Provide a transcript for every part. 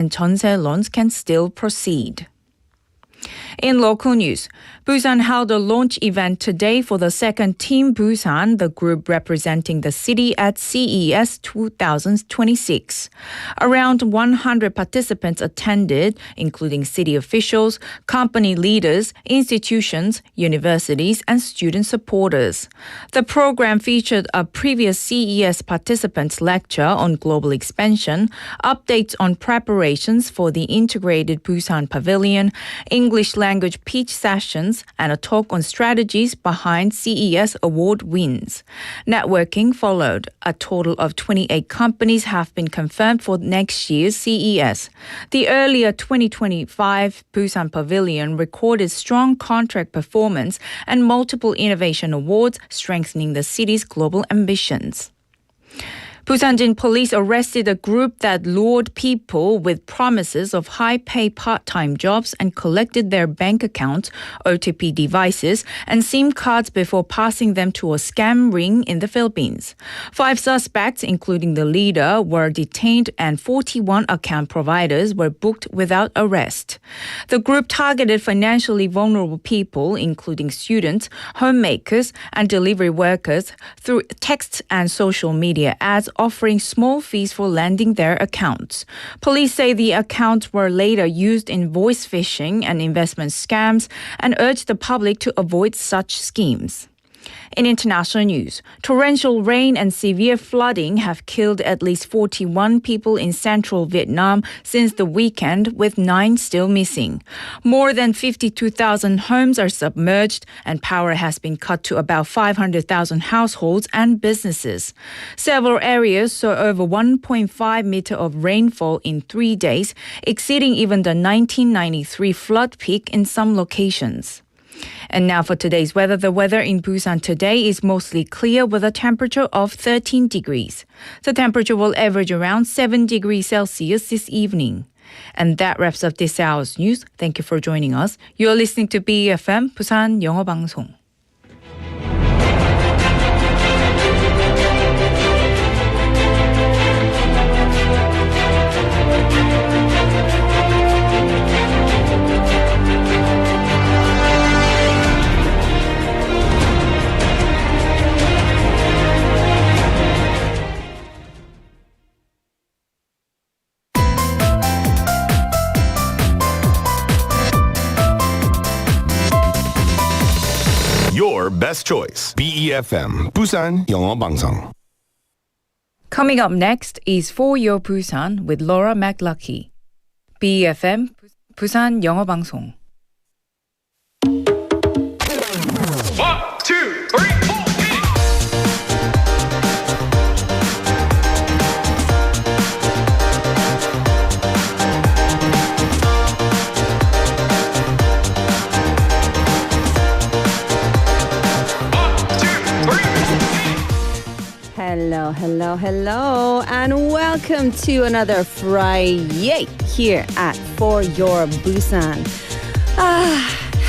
and 전세 loans can still proceed. In local news, Busan held a launch event today for the second Team Busan, the group representing the city at CES 2026. Around 100 participants attended, including city officials, company leaders, institutions, universities, and student supporters. The program featured a previous CES participants' lecture on global expansion, updates on preparations for the integrated Busan Pavilion, English language pitch sessions, and a talk on strategies behind CES award wins. Networking followed. A total of 28 companies have been confirmed for next year's CES. The earlier 2025 Busan Pavilion recorded strong contract performance and multiple innovation awards, strengthening the city's global ambitions. Busanjin police arrested a group that lured people with promises of high-pay part-time jobs and collected their bank accounts, OTP devices, and SIM cards before passing them to a scam ring in the Philippines. 5 suspects, including the leader, were detained and 41 account providers were booked without arrest. The group targeted financially vulnerable people, including students, homemakers, and delivery workers, through text and social media ads offering small fees for lending their accounts. Police say the accounts were later used in voice phishing and investment scams and urged the public to avoid such schemes. In international news, torrential rain and severe flooding have killed at least 41 people in central Vietnam since the weekend, with 9 still missing. More than 52,000 homes are submerged, and power has been cut to about 500,000 households and businesses. Several areas saw over 1.5 meters of rainfall in 3 days, exceeding even the 1993 flood peak in some locations. And now for today's weather. The weather in Busan today is mostly clear with a temperature of 13 degrees. The temperature will average around 7 degrees Celsius this evening. And that wraps up this hour's news. Thank you for joining us. You're listening to BFM 부산영어방송. Your best choice. BEFM Busan 영어방송. Coming up next is For Your Busan with Laura McLucky. BFM 부산 영어방송. 1, 2, 3, 4. Hello, and welcome to another Friday here at For Your Busan.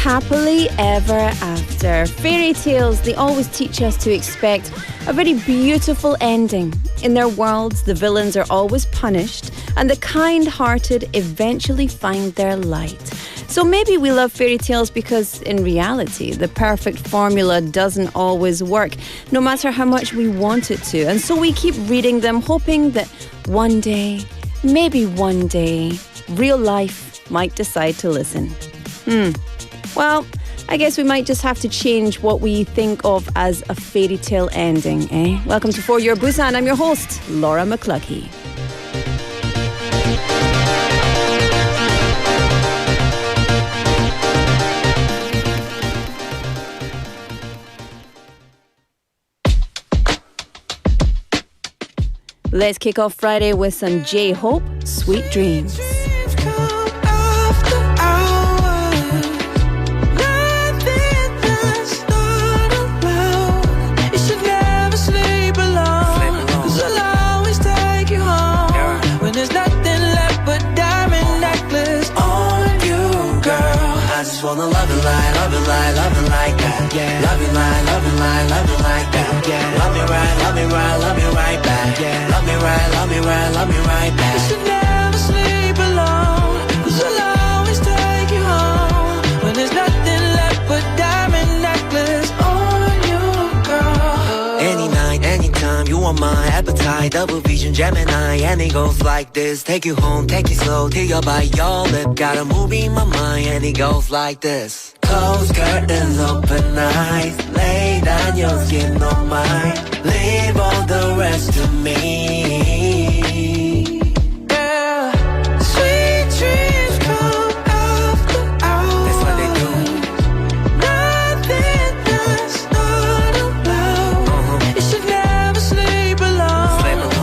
Happily ever after. Fairy tales, they always teach us to expect a very beautiful ending. In their worlds, the villains are always punished, and the kind-hearted eventually find their light. So maybe we love fairy tales because in reality, the perfect formula doesn't always work, no matter how much we want it to. And so we keep reading them, hoping that one day, maybe one day, real life might decide to listen. Well, I guess we might just have to change what we think of as a fairy tale ending, eh? Welcome to For Your Busan. I'm your host, Laura McLucky. Let's kick off Friday with some J-Hope, Sweet Dreams. Wanna love it like that. Yeah. Love it like that. Yeah. Love me right back. Yeah. Love me right back. You should never sleep alone. high, double vision Gemini, and it goes like this. Take you home, take it slow, till you bite your lip. Got a movie in my mind, and it goes like this. Close curtains, open eyes, lay down your skin on mine. Leave all the rest to me. Yeah. Sweet dreams come after hours. That's what they do. Nothing that's not allowed. You should never sleep alone.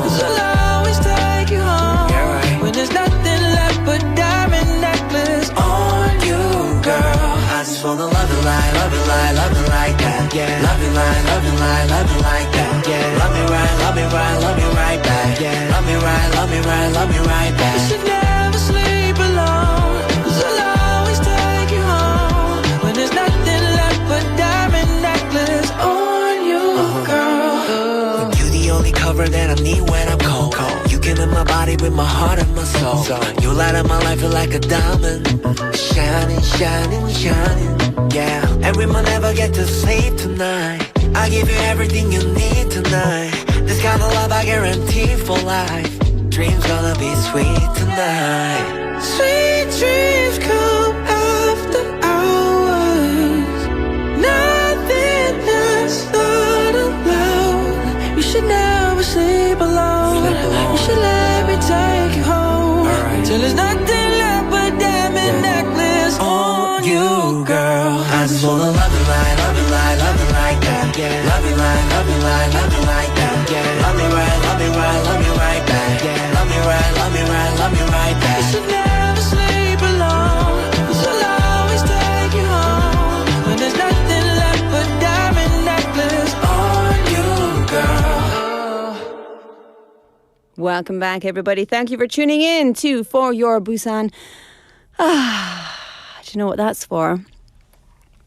Cause I'll always take you home. Yeah, right. When there's nothing left but diamond necklace on you, girl. I just wanna love it like, love it like, love it like that. Yeah. Love it like, love it like, love it like that. Yeah. Love me right, love me right, love me right back. Yeah. Love me right, love me right, love me right back. You should never sleep alone. Cause I'll always take you home. When there's nothing left but diamond necklace on you, girl. You the only cover that I need when I'm cold. You get in my body with my heart and my soul. You light up my life, feel like a diamond. Shining, shining, shining. Yeah, and we might never get to sleep tonight. I give you everything you need tonight. This kind of love I guarantee for life. Dreams gonna be sweet tonight. Sweet dreams come after hours. Nothing that's not allowed. You should never sleep alone. You should let me take you home. Till there's nothing left but diamond necklace on you, girl. I just wanna love it like, love it like, love it like that. Yeah. Love it like, love it like, love it like that. Yeah. Love me right, love me right, love me right back. Yeah. Love me right, love me right, love me right back. You should never sleep alone. Cause I'll always take you home. When there's nothing left but diamond necklace on you, girl. Welcome back, everybody. Thank you for tuning in to For Your Busan. Do you know what that's for?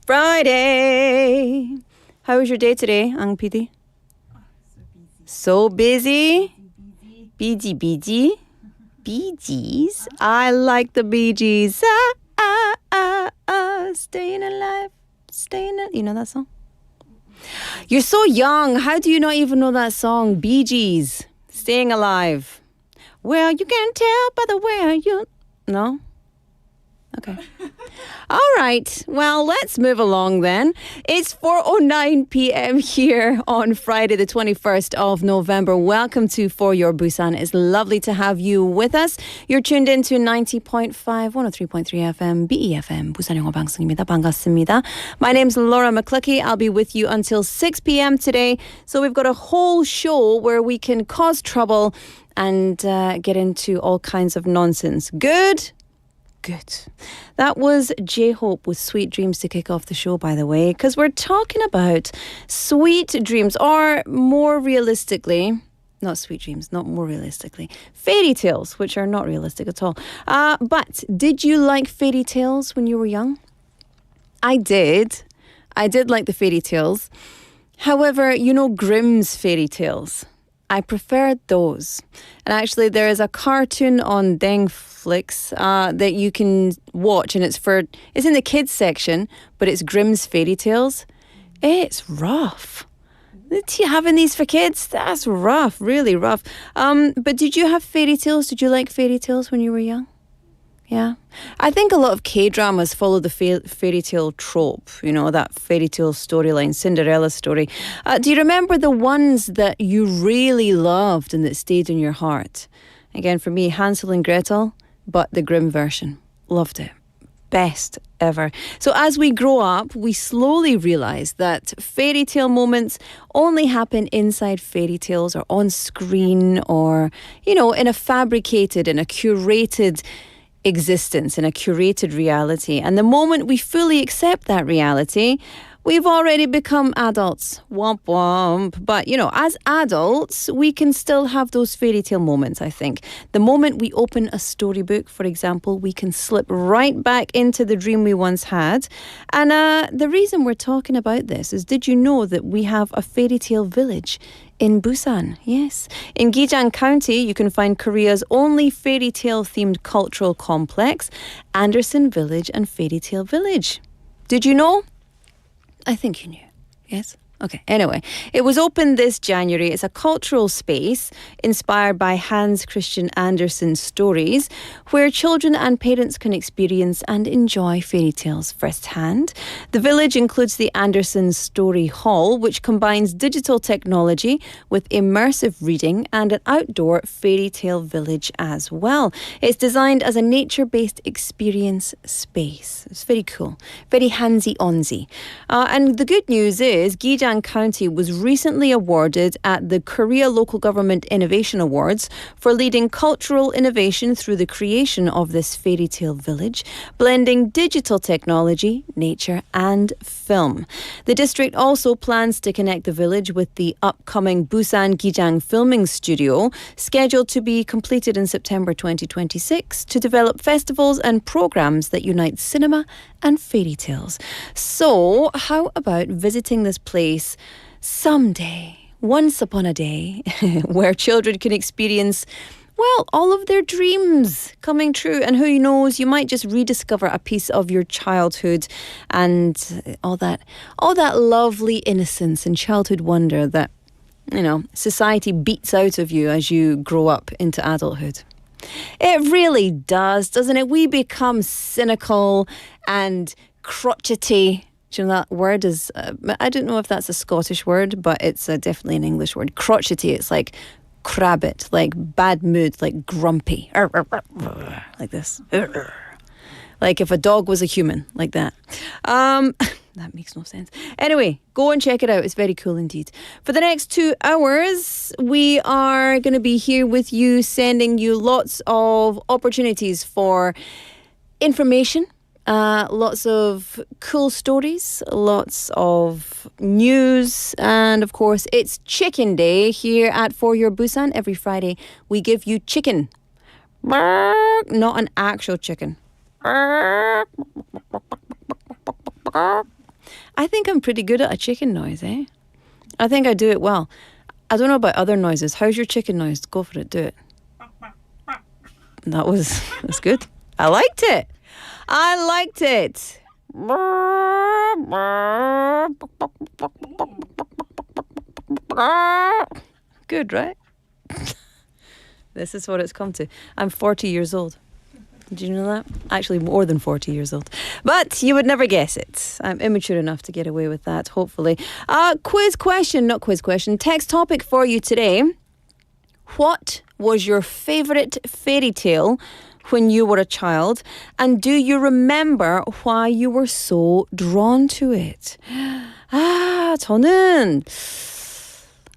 Friday. How was your day today, Ang PD? So busy. Busy, busy. Bee Gees. I like the Bee Gees. Staying alive. You know that song? You're so young. How do you not even know that song? Bee Gees. Staying alive. Well, you can tell by the way you... No? Okay. All right. Well, let's move along then. It's 4:09 p.m. here on Friday, the 21st of November. Welcome to For Your Busan. It's lovely to have you with us. You're tuned in to 90.5, 103.3 FM, BEFM, 부산영어방송입니다. 반갑습니다. My name's Laura McCluckey. I'll be with you until 6 p.m. today. So we've got a whole show where we can cause trouble and get into all kinds of nonsense. Good? Good. That was J-Hope with Sweet Dreams to kick off the show, by the way, because we're talking about sweet dreams, or more realistically, not sweet dreams, not more realistically, fairy tales, which are not realistic at all. But did you like fairy tales when you were young? I did. I did like the fairy tales. However, you know Grimm's fairy tales. I preferred those. And actually, there is a cartoon on Flix that you can watch, and it's in the kids section, but it's Grimm's fairy tales. It's rough. Having these for kids, that's rough, really rough. But did you have fairy tales? Did you like fairy tales when you were young? Yeah. I think a lot of K-dramas follow the fairy tale trope, you know, that fairy tale storyline, Cinderella story. Do you remember the ones that you really loved and that stayed in your heart? Again, for me, Hansel and Gretel, but the Grimm version. Loved it. Best ever. So as we grow up, we slowly realise that fairy tale moments only happen inside fairy tales or on screen or, you know, in a curated existence, in a curated reality. And the moment we fully accept that reality, we've already become adults. Womp womp. But, you know, as adults, we can still have those fairy tale moments, I think. The moment we open a storybook, for example, we can slip right back into the dream we once had. And the reason we're talking about this is, did you know that we have a fairy tale village in Busan? Yes. In Gijang County, you can find Korea's only fairy tale themed cultural complex, Anderson Village and Fairy Tale Village. Did you know? I think you knew. Yes? Okay, anyway, it was opened this January. It's a cultural space inspired by Hans Christian Andersen's stories where children and parents can experience and enjoy fairy tales firsthand. The village includes the Andersen Story Hall, which combines digital technology with immersive reading and an outdoor fairy tale village as well. It's designed as a nature-based experience space. It's very cool, very handsy-onsy. And the good news is Gijang County was recently awarded at the Korea Local Government Innovation Awards for leading cultural innovation through the creation of this fairy tale village, blending digital technology, nature and film. The district also plans to connect the village with the upcoming Busan Gijang Filming Studio, scheduled to be completed in September 2026, to develop festivals and programs that unite cinema and fairy tales. So, how about visiting this place someday, once upon a day, where children can experience, well, all of their dreams coming true. And who knows, you might just rediscover a piece of your childhood and all that lovely innocence and childhood wonder that, you know, society beats out of you as you grow up into adulthood. It really does, doesn't it? We become cynical and crotchety. Do you know that word is, I don't know if that's a Scottish word, but it's definitely an English word. Crotchety, it's like crabbit, like bad mood, like grumpy. Like this. Like if a dog was a human, like that. That makes no sense. Anyway, go and check it out. It's very cool indeed. For the next 2 hours, we are going to be here with you, sending you lots of opportunities for information, lots of cool stories, lots of news, and of course, it's Chicken Day here at For Your Busan. Every Friday, we give you chicken. Not an actual chicken. I think I'm pretty good at a chicken noise, eh? I think I do it well. I don't know about other noises. How's your chicken noise? Go for it, do it. That's good. I liked it. Good, right? This is what it's come to. I'm 40 years old. Did you know that? Actually, more than 40 years old. But you would never guess it. I'm immature enough to get away with that, hopefully. Text topic for you today. What was your favourite fairy tale when you were a child? And do you remember why you were so drawn to it? 저는...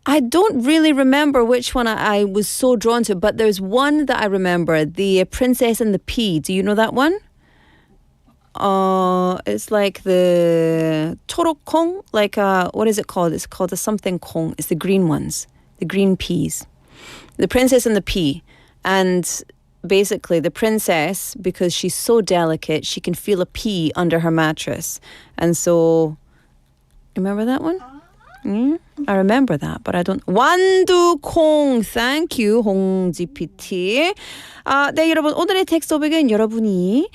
I don't really remember which one I was so drawn to, but there's one that I remember, The Princess and the Pea. Do you know that one? It's like the 초록콩, like what is it called? It's called a something 콩. It's the green ones, the green peas. The Princess and the Pea. And basically the princess, because she's so delicate, she can feel a pea under her mattress. And so, remember that one? I remember that, but I don't. 완두콩, thank you, 홍지PT. 네, 여러분, 오늘의 텍스트 토픽은 여러분이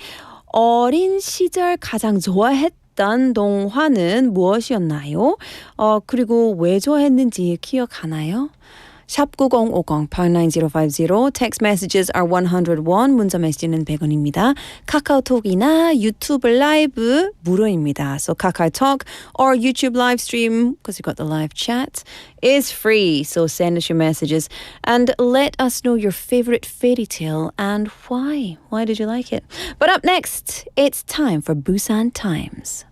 어린 시절 가장 좋아했던 동화는 무엇이었나요? 그리고 왜 좋아했는지 기억하나요? 샵 9050, pound 9050. Text messages are 101. 문자 메시지는 100원입니다. 카카오톡이나 유튜브 라이브 무료입니다. So KakaoTalk or YouTube live stream, because you've got the live chat, is free. So send us your messages and let us know your favorite fairy tale and why. Why did you like it? But up next, it's time for Busan Times.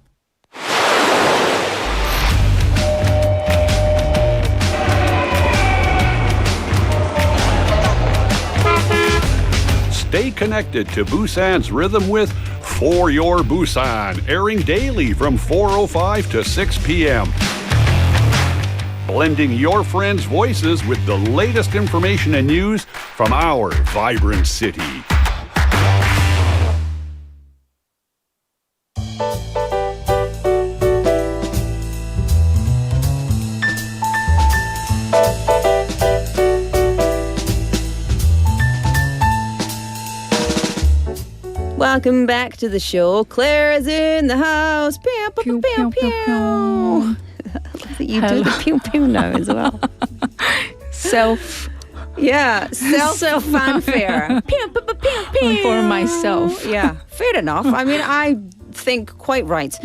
Stay connected to Busan's rhythm with For Your Busan, airing daily from 4:05 to 6 p.m. Blending your friends' voices with the latest information and news from our vibrant city. Welcome back to the show. Claire is in the house. Pew, pew, pew, pew, pew. love that you do the pew pew now as well. Self fanfare. Pew, pew, pew, pew, pew. for myself. Yeah, fair enough. I mean, I think quite right.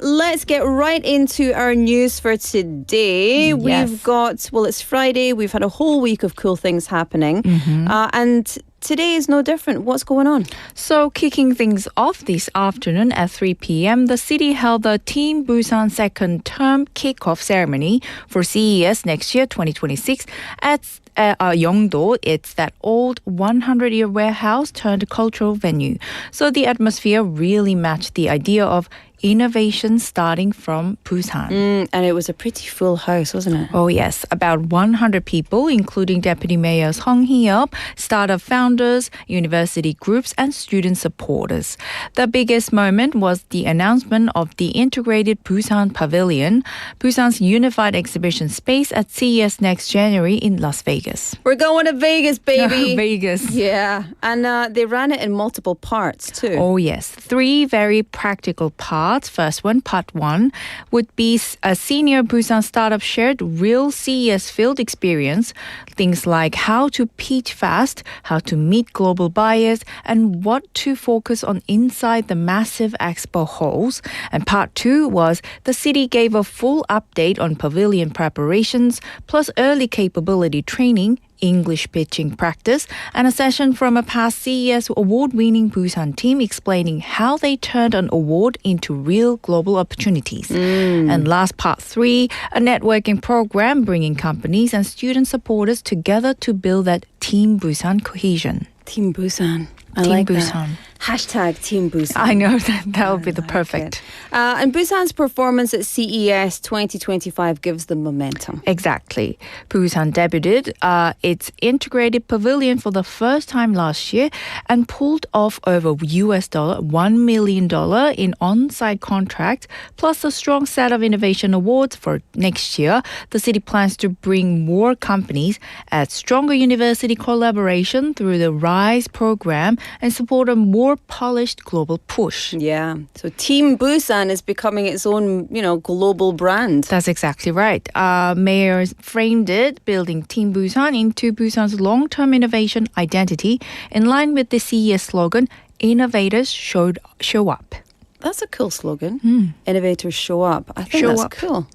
Let's get right into our news for today. Yes. We've got, well, it's Friday. We've had a whole week of cool things happening. And today is no different. What's going on? So, kicking things off this afternoon at 3 p.m., the city held the Team Busan second term kickoff ceremony for CES next year, 2026, at Yeongdo. It's that old 100-year warehouse turned cultural venue. So the atmosphere really matched the idea of innovation starting from Busan. And it was a pretty full house, wasn't it? Oh yes, about 100 people, including Deputy Mayor Song Hee-up, startup founders, university groups, and student supporters. The biggest moment was the announcement of the integrated Busan Pavilion, Busan's unified exhibition space at CES next January in Las Vegas. We're going to Vegas, baby. Vegas. Yeah, and they ran it in multiple parts too. Oh yes, 3 very practical parts. First one, part 1, would be a senior Busan startup shared real CES field experience. Things like how to pitch fast, how to meet global buyers, and what to focus on inside the massive expo halls. And part 2 was the city gave a full update on pavilion preparations, plus early capability training, English pitching practice, and a session from a past CES award-winning Busan team explaining how they turned an award into real global opportunities. And last, part 3, a networking program bringing companies and student supporters together to build that Team Busan cohesion. Team Busan. I Team like Busan. that. Hashtag Team Busan. I know that would be the perfect. And Busan's performance at CES 2025 gives them momentum. Exactly. Busan debuted its integrated pavilion for the first time last year and pulled off over $1 million in on-site contracts, plus a strong set of innovation awards for next year. The city plans to bring more companies, add stronger university collaboration through the RISE program, and support a more polished global push. Yeah. So Team Busan is becoming its own, global brand. That's exactly right. Mayor framed it, building Team Busan into Busan's long-term innovation identity in line with the CES slogan, Innovators Show Up. That's a cool slogan. Innovators show up. I think Show that's up. cool.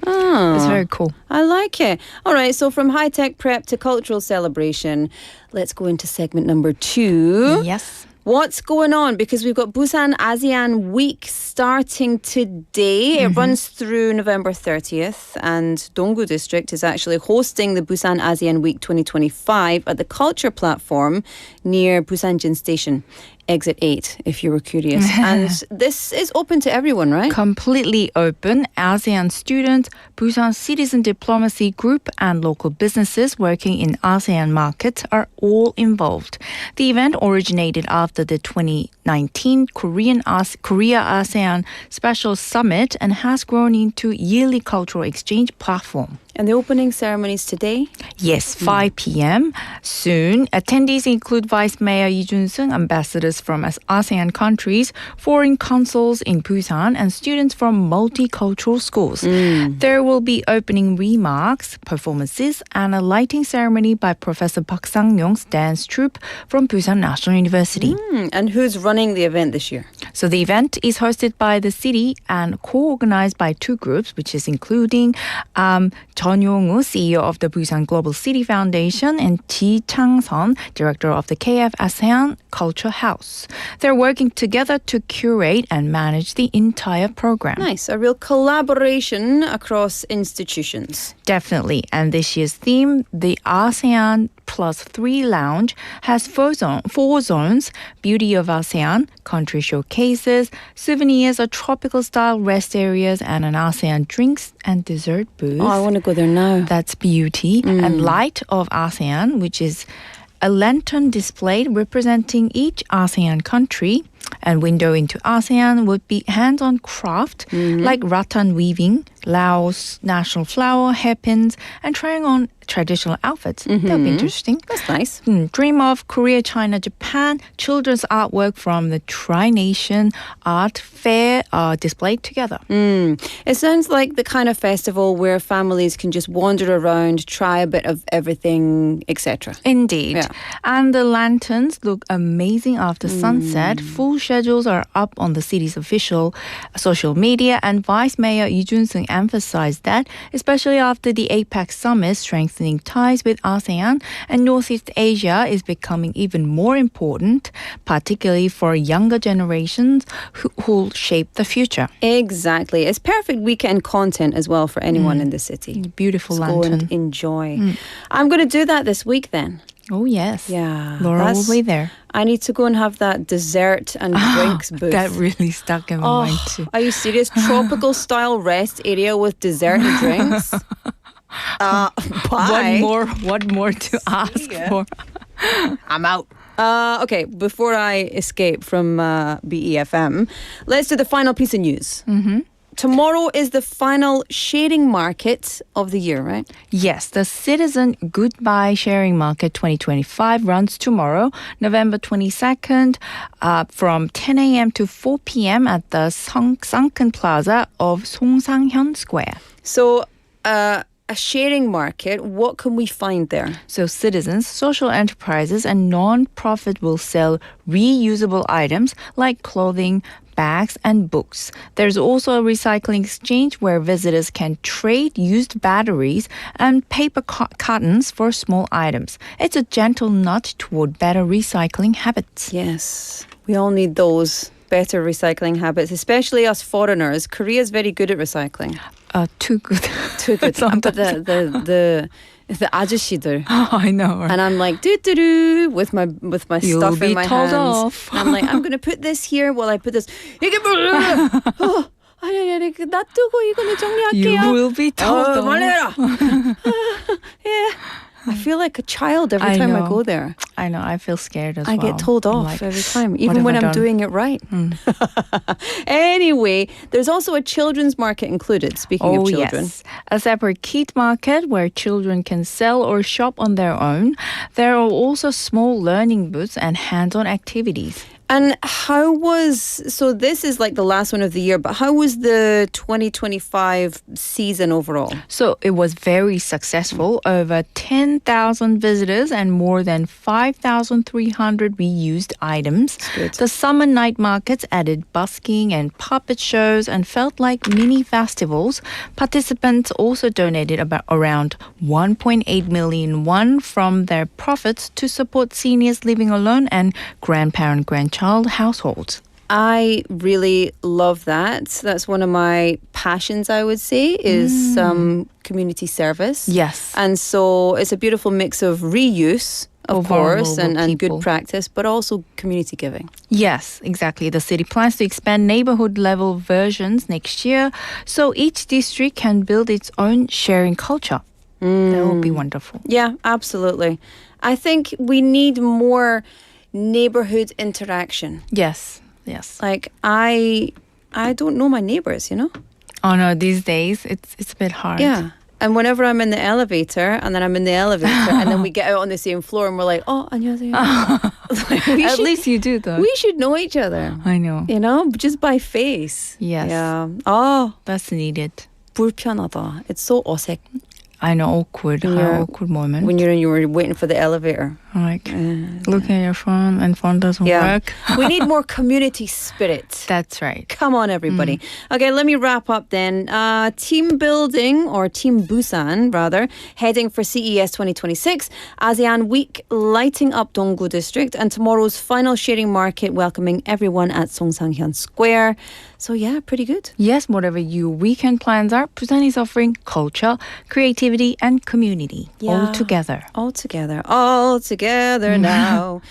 It's very cool. I like it. All right, so from high-tech prep to cultural celebration, let's go into segment number 2. Yes. What's going on? Because we've got Busan ASEAN Week starting today. It runs through November 30th, and Donggu District is actually hosting the Busan ASEAN Week 2025 at the Culture Platform near Busanjin Station. Exit 8, if you were curious. And this is open to everyone, right? Completely open. ASEAN students, Busan Citizen Diplomacy Group, and local businesses working in ASEAN markets are all involved. The event originated after the 2019 Korea-ASEAN Special Summit and has grown into yearly cultural exchange platform. And the opening ceremony is today? Yes, 5 p.m. Soon, attendees include Vice Mayor Lee Jun-sung, ambassadors from ASEAN countries, foreign consuls in Busan, and students from multicultural schools. There will be opening remarks, performances, and a lighting ceremony by Professor Park Sang-yong's dance troupe from Busan National University. And who's running the event this year? So the event is hosted by the city and co-organized by 2 groups, which is including Jeon Yong-woo, CEO of the Busan Global City Foundation, and Ji Chang-sun, director of the KF ASEAN Culture House. They're working together to curate and manage the entire program. Nice, a real collaboration across institutions. Definitely. And this year's theme, the ASEAN Plus 3 Lounge, has 4 zones: Beauty of ASEAN, country showcases, souvenirs, a tropical style rest areas, and an ASEAN drinks and dessert booth. Oh, I want to go there now. That's beauty. And Light of ASEAN, which is a lantern displayed representing each ASEAN country. And window into ASEAN would be hands-on craft like rattan weaving, Laos national flower, hairpins, and trying on traditional outfits. That would be interesting. That's nice. Dream of Korea, China, Japan. Children's artwork from the Tri-Nation Art Fair are displayed together. It sounds like the kind of festival where families can just wander around, try a bit of everything, etc. Indeed. Yeah. And the lanterns look amazing after sunset. Full schedules are up on the city's official social media, and Vice Mayor Lee Jun-sung emphasized that, especially after the APEC summit, strengthening ties with ASEAN and Northeast Asia is becoming even more important, particularly for younger generations who'll shape the future. Exactly. It's perfect weekend content as well for anyone in the city. Beautiful Let's go lantern. and enjoy. I'm going to do that this week then. Oh, yes. Yeah. Laura will be there. I need to go and have that dessert and drinks booth. That really stuck in my mind too. Are you serious? Tropical style rest area with dessert and drinks? Bye. What more to ask for? I'm out. Okay, before I escape from BEFM, let's do the final piece of news. Tomorrow is the final sharing market of the year, right? Yes, the Citizen Goodbye Sharing Market 2025 runs tomorrow, November 22nd, from 10 a.m. to 4 p.m. at the Sunken Plaza of Songsanghyeon Square. So, a sharing market, what can we find there? So citizens, social enterprises, and non-profit will sell reusable items like clothing, bags, and books. There's also a recycling exchange where visitors can trade used batteries and paper cartons for small items. It's a gentle nudge toward better recycling habits. Yes, we all need those better recycling habits, especially us foreigners. Korea's very good at recycling. Too good. Too good. But the 아저씨들. I know. Right? And I'm like, doo-doo-doo, with my You'll stuff be in my told hands. off. And I'm like, I'm going to put this here while I put this. 이게 뭐야? 아니, 놔두고 이거는 정리할게요. You will be told off. 말해라. Yeah. I feel like a child every time I go there. I know. I feel scared as I well. get told off Like, every time, what even have when I I'm done? doing it right. Anyway, there's also a children's market included, speaking of children. Yes. A separate kid market where children can sell or shop on their own. There are also small learning booths and hands-on activities. And so this is like the last one of the year, but how was the 2025 season overall? So it was very successful. Over 10,000 visitors and more than 5,300 reused items. good. The summer night markets added busking and puppet shows and felt like mini festivals. Participants also donated around 1.8 million won from their profits to support seniors living alone and grandchild households. I really love that. That's one of my passions, I would say, is community service. Yes. And so it's a beautiful mix of reuse, of course, and people. good practice, but also community giving. Yes, exactly. The city plans to expand neighborhood level versions next year, so each district can build its own sharing culture. That would be wonderful. Yeah, absolutely. I think we need more neighborhood interaction. Yes. Like I don't know my neighbors, you know? Oh no, these days it's a bit hard. Yeah. And whenever I'm in the elevator and then I'm in the elevator and then we get out on the same floor and we're like, oh, 안녕하세요. At least you do though. We should know each other. I know. You know, just by face. Yes. Yeah. Oh, That's needed. 불편하다. It's so 어색. I know, awkward. How awkward moment. When you were waiting for the elevator. Like looking at your phone and phone doesn't work. We need more community spirit. That's right. Come on, everybody. Okay, let me wrap up then. Team building, or Team Busan, rather, heading for CES 2026. ASEAN Week lighting up Donggu District. And tomorrow's final sharing market welcoming everyone at Songsanghyeon Square. So yeah, pretty good. Yes, whatever your weekend plans are, Busan is offering culture, creativity, and community all together. All together now.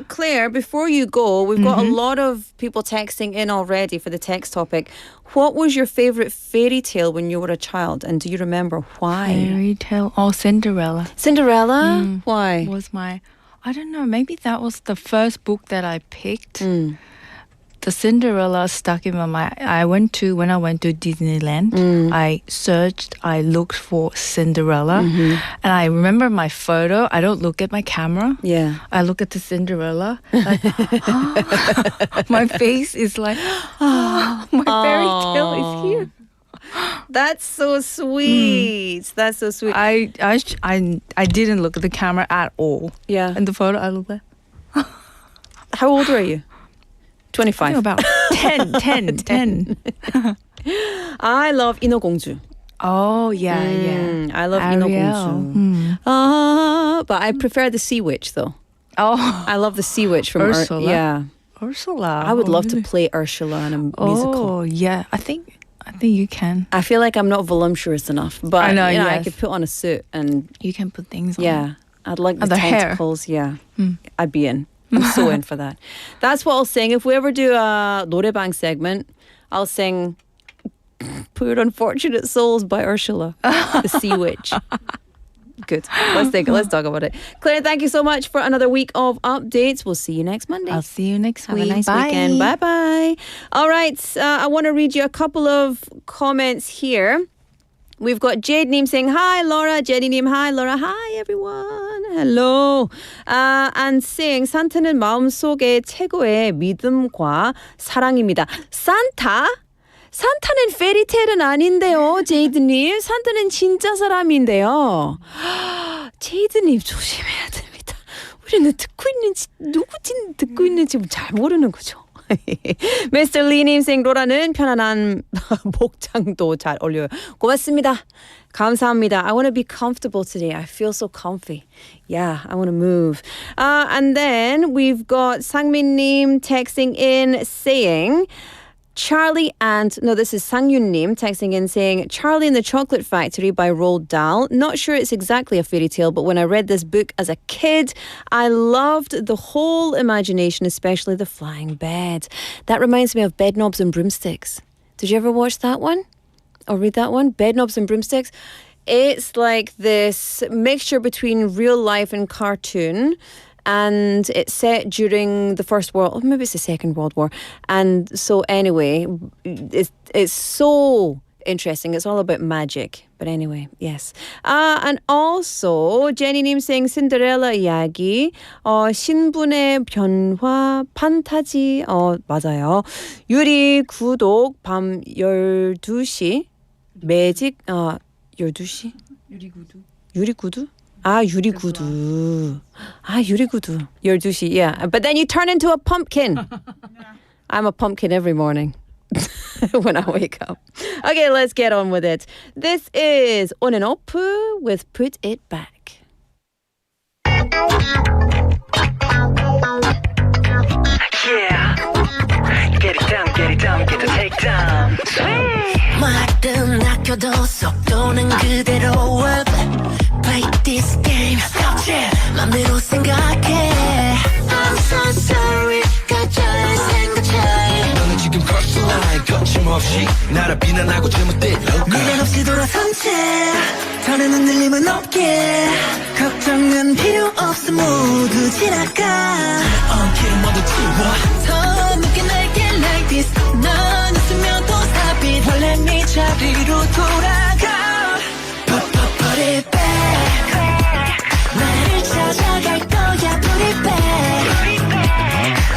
Claire, before you go, we've got a lot of people texting in already for the text topic. What was your favorite fairy tale when you were a child, and do you remember why? Fairy tale. Oh, Cinderella. Cinderella? Why? Was my, I don't know, maybe that was the first book that I picked. the Cinderella stuck in my mind. When I went to Disneyland, I looked for Cinderella, and I remember my photo. I don't look at my camera. Yeah. I look at the Cinderella. Like, my face is like, my fairy tale is here. That's so sweet. That's so sweet. I didn't look at the camera at all. Yeah. In the photo, I look like. How old were you? 25. I think about 10. I love 인어공주. Oh, yeah. I love Ariel. 인어공주. But I prefer the Sea Witch, though. Oh, I love the Sea Witch from Ursula? Yeah. Ursula. I would love to really? play Ursula in a musical. Oh, yeah. I think you can. I feel like I'm not voluptuous enough, but I know, I yes. could put on a suit and You can put things on. yeah, I'd like the And the hair. tentacles. Yeah, I'd be in. I'm so in for that. That's what I'll sing. If we ever do a 노래방 segment, I'll sing "Poor Unfortunate Souls" by Ursula, the Sea Witch. Good. Let's talk about it. Claire, thank you so much for another week of updates. We'll see you next Monday. I'll see you next Have week. a nice Bye. weekend. Bye-bye. All right. I want to read you a couple of comments here. We've got Jade Neem saying, hi, Laura. Jenny Neem, hi, Laura. Hi, everyone. Hello. And saying, 산타는 마음속의 최고의 믿음과 사랑입니다. 산타? 산타는 페리테일은 아닌데요, 제이드님. 산타는 진짜 사람인데요. 제이드님 조심해야 됩니다. 우리는 듣고 있는지 누구지 듣고 있는지 잘 모르는 거죠. Mr. Lee님 saying 로라는 편안한 복장도 잘 어울려요. 고맙습니다. 감사합니다. I want to be comfortable today. I feel so comfy. Yeah, I want to move. And then we've got Sangmin-님 texting in saying... this is Sang-yun-nim texting in saying, Charlie and the Chocolate Factory by Roald Dahl. Not sure it's exactly a fairy tale, but when I read this book as a kid, I loved the whole imagination, especially the flying bed. That reminds me of Bedknobs and Broomsticks. Did you ever watch that one? Or read that one? Bedknobs and Broomsticks? It's like this mixture between real life and cartoon. And it's set during the First World, maybe it's the Second World War. And so anyway, it's so interesting. It's all about magic. But anyway, yes. And also, Jenny-님 saying Cinderella 이야기, 신분의 변화, 판타지, 맞아요. 유리 구독 밤 12시, 매직, 12시? 유리구두? 유리구두. 유리구두. 12시, yeah. But then you turn into a pumpkin. I'm a pumpkin every morning when I wake up. Okay, let's get on with it. This is On and Up with Put It Back. Yeah. Get it down, get the take down. 말은 아껴도 속도는 그대로 up. Play this game. 맘대로 생각해. I'm so sorry. 가짜의 생각해. 너는 지금 cross the line. 거침없이 나를 비난하고 잘못된 미련 없이 돌아선 채. 더는 흔들림은 없게. 걱정은 필요 없어 모두 지나가. 길은 모두 지워. 더 늦게 날게 like this. 넌 있으면 또 stop it. 원래 네 자리로 돌아가. Put it back. 나를 찾아갈 거야. Put it back.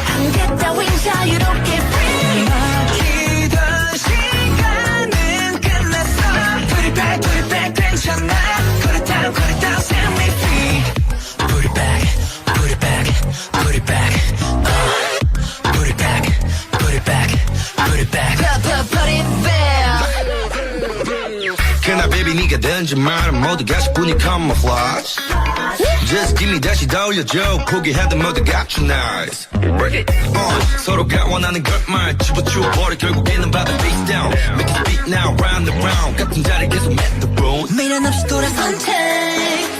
한계 따윈 자유롭게 free. 막히던 시간은 끝났어. Put it back, 괜찮아. Put it down, set me free. Put it back, put it back, put it back. Put it back, put it back, put it back. Put it back. 그날 baby 네가 던진 말은 모두 가시뿐이 camouflage. Just give me 다시 더 올려줘. 포기하던 모두 got you nice. Work it on. 서로가 원하는 것만 집어치워버려. 결국에는 받아 face down. Make it speak now, round and round. 같은 자리 계속 at the bone. 미련 없이 돌아선 채.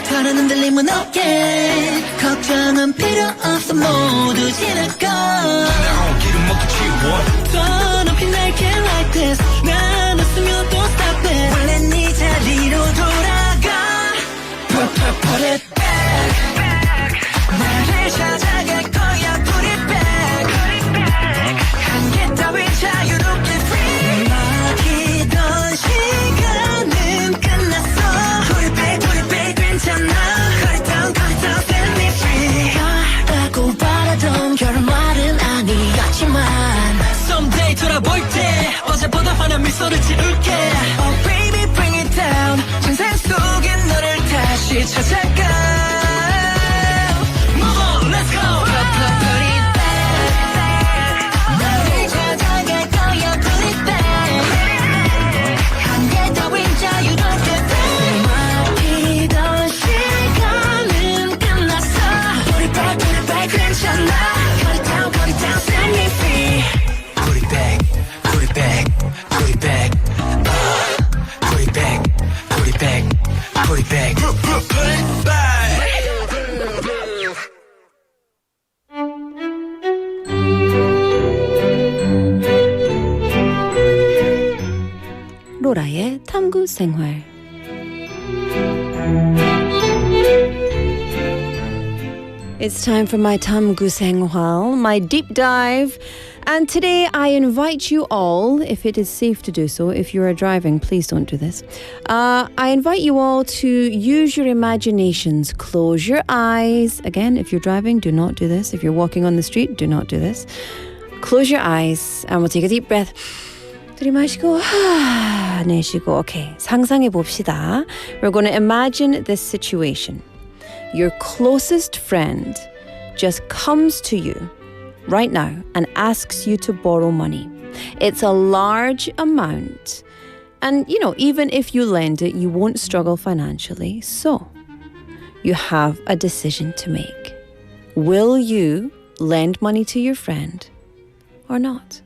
다른 흔들림은 없게. 걱정은 필요 없어 모두 지나가. 지나온 길은 모두 지워. 더 높이 날게 like this. 난 없으면 또 stop it. 원래 네 자리로 돌아가. Put it 나를 찾아갈 거야. Put it back. 한계 Someday 돌아볼 때 어제보다 환한 미소를 지을게 Oh baby bring it down 전생 속에 너를 다시 찾아가 Move on let's go Put it back 너를 찾아갈 거야 Put it back 한계 따윈 자유롭게 막히던 시간은 끝났어 Put it back 괜찮아 Cut it down set me free Put it back Put it back Put it back Put it back Put it back Put it back Put it back 로라의 탐구생활 It's time for my 탐구생활, my deep dive. And today I invite you all, if it is safe to do so, if you are driving, please don't do this. I invite you all to use your imaginations. Close your eyes. Again, if you're driving, do not do this. If you're walking on the street, do not do this. Close your eyes and we'll take a deep breath. 들이마시고 내쉬고. Okay, 상상해 봅시다. We're going to imagine this situation. Your closest friend just comes to you right now and asks you to borrow money. It's a large amount. And, you know, even if you lend it, you won't struggle financially. So, you have a decision to make. Will you lend money to your friend or not?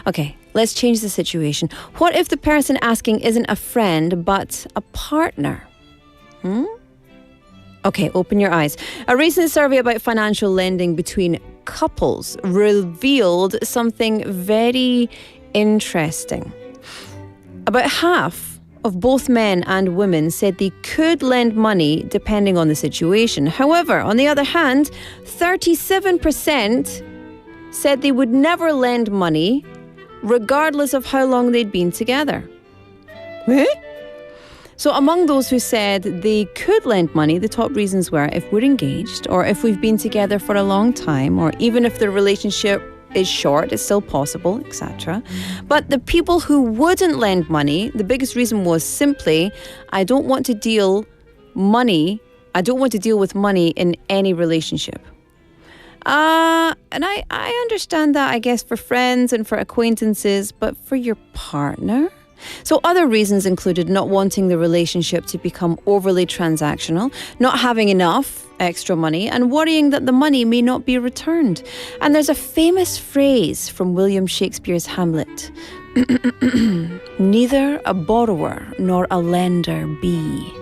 Okay, let's change the situation. What if the person asking isn't a friend but a partner? Okay, open your eyes. A recent survey about financial lending between couples revealed something very interesting. About half of both men and women said they could lend money depending on the situation. However, on the other hand, 37% said they would never lend money regardless of how long they'd been together. Eh? So among those who said they could lend money, the top reasons were if we're engaged or if we've been together for a long time or even if the relationship is short, it's still possible, etc. But the people who wouldn't lend money, the biggest reason was simply, I don't want to deal with money in any relationship. And I understand that, I guess, for friends and for acquaintances, but for your partner? So other reasons included not wanting the relationship to become overly transactional, not having enough extra money, and worrying that the money may not be returned. And there's a famous phrase from William Shakespeare's Hamlet. Neither a borrower nor a lender be.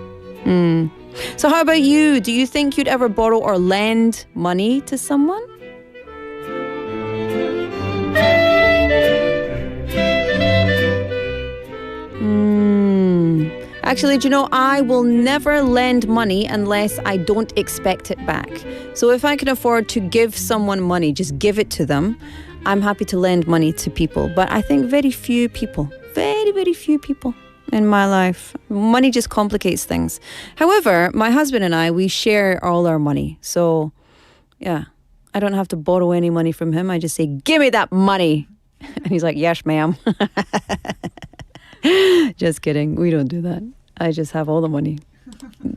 So how about you? Do you think you'd ever borrow or lend money to someone? Actually, do you know, I will never lend money unless I don't expect it back. So if I can afford to give someone money, just give it to them, I'm happy to lend money to people. But I think very few people in my life. Money just complicates things. However, my husband and I, we share all our money. So, yeah, I don't have to borrow any money from him. I just say, give me that money. And he's like, yes, ma'am. Just kidding. We don't do that. I just have all the money.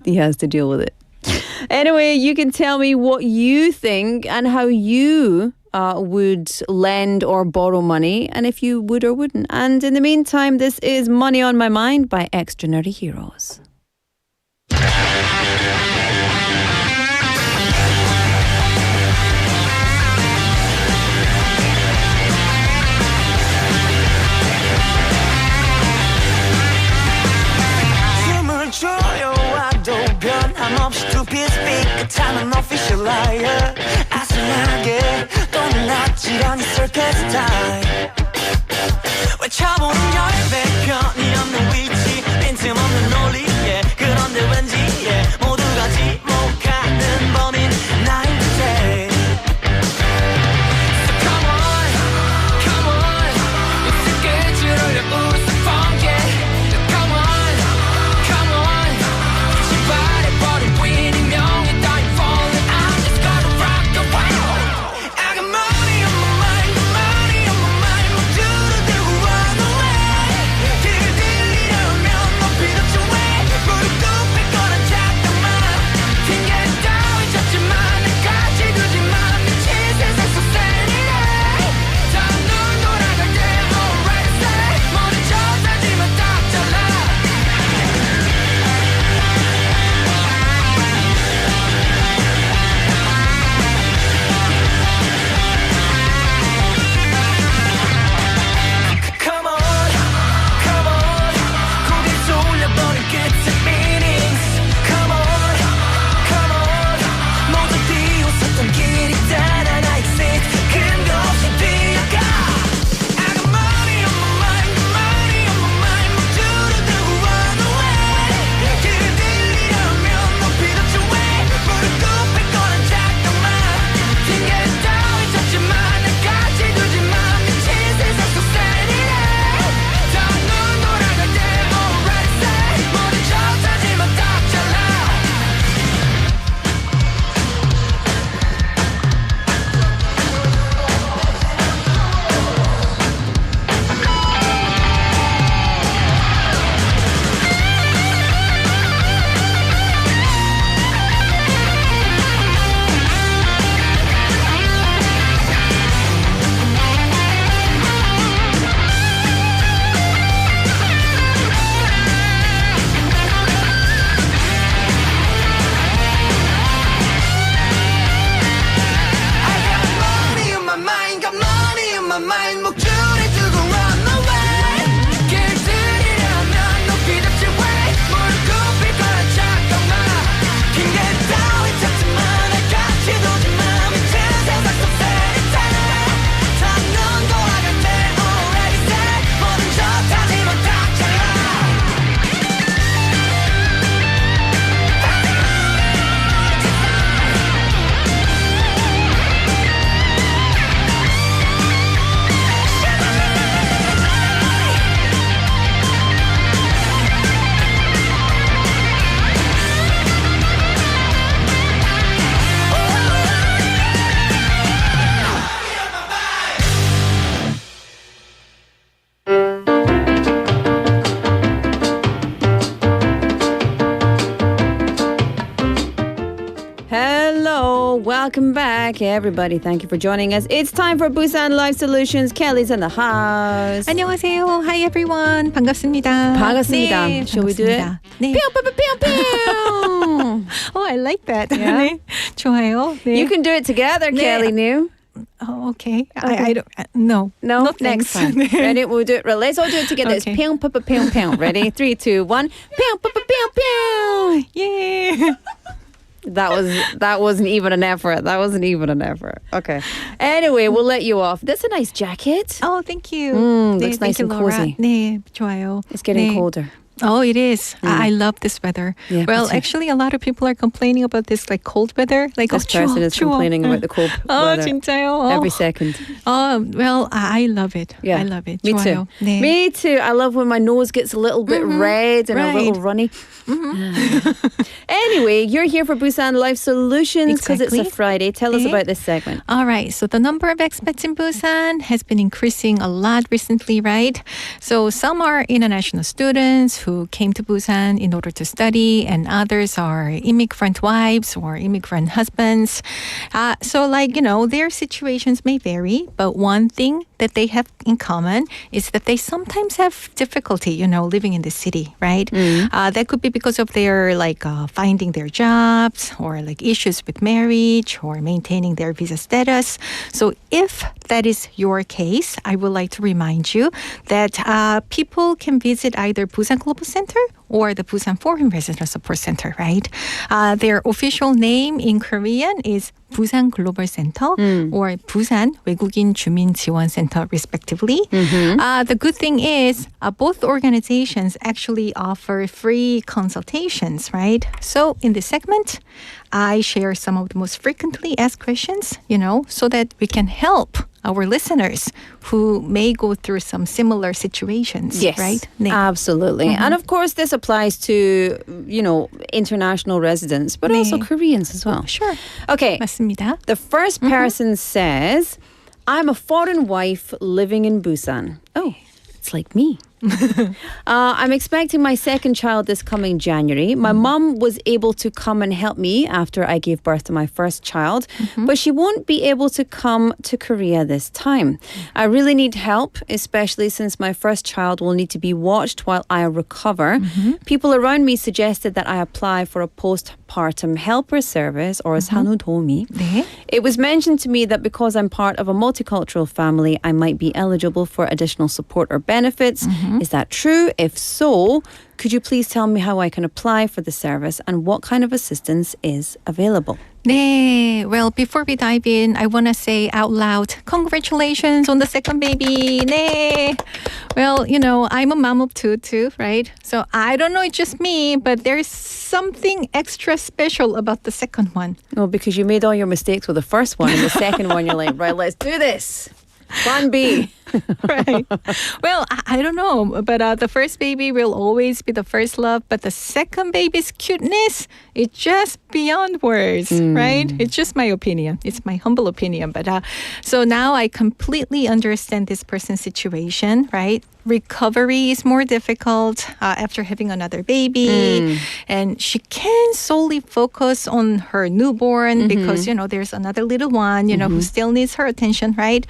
He has to deal with it. Anyway, you can tell me what you think and how you would lend or borrow money and if you would or wouldn't. And in the meantime, this is Money on My Mind by Extraordinary Heroes. 조여와도 변함없이 두피스픽 끝하는 official liar 아슬하게 또 낯질한 이 circus style 외쳐보는 열배 편이 없는 위치 빈틈없는 논리에 그런데 왠지 모두가 지목하는 범인 나인 듯해 So come on 익숙해 지르려 웃음 funky I got money on my mind. my mind 목줄이 두고 run away 길들이려면 높이 덮지 way 무릎 꿇을 거라 잠깐만 핑계 따위 찾지 마 날 같이 두지 마 미친 세상 속 세리테 다눈 돌아갈 때 already said 뭐든 좋다지만 닥쳐라 Hello, welcome back, everybody. Thank you for joining us. It's time for Busan Life Solutions. Kelly's in the house. 안녕하세요. Hi everyone. 반갑습니다. 반갑습니다. 네, Shall we do it? 반갑습니다. 네. Pew! Oh, I like that. Yeah. 네. 좋아요. 네. You can do it together, 네. Kelly. New. Oh, okay. I don't. No. No, Not next thanks. time. 네. Ready? We'll do it. Let's all do it together. Okay. It's pew, pew, pew, pew. Ready? 3, 2, 1. Pew, pew, pew, pew. Yeah. That wasn't even an effort. Okay. Anyway, we'll let you off. That's a nice jacket. Oh, thank you. Looks 네, nice thank you, and Laura. cozy. 네, 좋아요. It's getting 네. colder. Oh, it is. I love this weather. Yeah, well, me too. actually, a lot of people are complaining about this like cold weather. Like, This person is 추워. complaining about the cold Oh, weather 진짜요? every second. Oh, well, I love it. Yeah. I love it. Me 좋아요. too. 네. Me too. I love when my nose gets a little bit red and a little Right. runny. Anyway, you're here for Busan Life Solutions because it's a Exactly. Friday. Tell us 네. about this segment. All right. So the number of expats in Busan has been increasing a lot recently, right? So some are international students who came to Busan in order to study, and others are immigrant wives or immigrant husbands. So, like, their situations may vary, but one thing that they have in common is that they sometimes have difficulty, living in the city, right? That could be because of their finding their jobs or like issues with marriage or maintaining their visa status. So if that is your case, I would like to remind you that people can visit either Busan Global Center or the Busan Foreign Resident Support Center, right? Their official name in Korean is Busan Global Center or Busan 외국인 주민 지원 Center, respectively. The good thing is both organizations actually offer free consultations, right? So in this segment, I share some of the most frequently asked questions, so that we can help our listeners who may go through some similar situations, Yes, right? 네. absolutely. And of course, this applies to, international residents, but also 네. Koreans as well. Sure. Okay. 맞습니다. The first person says, I'm a foreign wife living in Busan. Oh, it's like me. I'm expecting my second child this coming January. My mom was able to come and help me after I gave birth to my first child, but she won't be able to come to Korea this time. I really need help, especially since my first child will need to be watched while I recover. People around me suggested that I apply for a postpartum helper service or 산후도우미. 네. It was mentioned to me that because I'm part of a multicultural family, I might be eligible for additional support or benefits. Is that true? If so, could you please tell me how I can apply for the service and what kind of assistance is available? 네. Well, before we dive in, I want to say out loud, congratulations on the second baby. 네. Well, I'm a mom of two too, right? So I don't know, it's just me, but there's something extra special about the second one. Oh, because you made all your mistakes with the first one and the second one, you're like, right, let's do this. Plan B. Right. Well, I don't know, but the first baby will always be the first love, but the second baby's cuteness is just beyond words, right? It's just my opinion. It's my humble opinion. But so now I completely understand this person's situation, right? Recovery is more difficult after having another baby, and she can solely focus on her newborn because there's another little one who still needs her attention, right?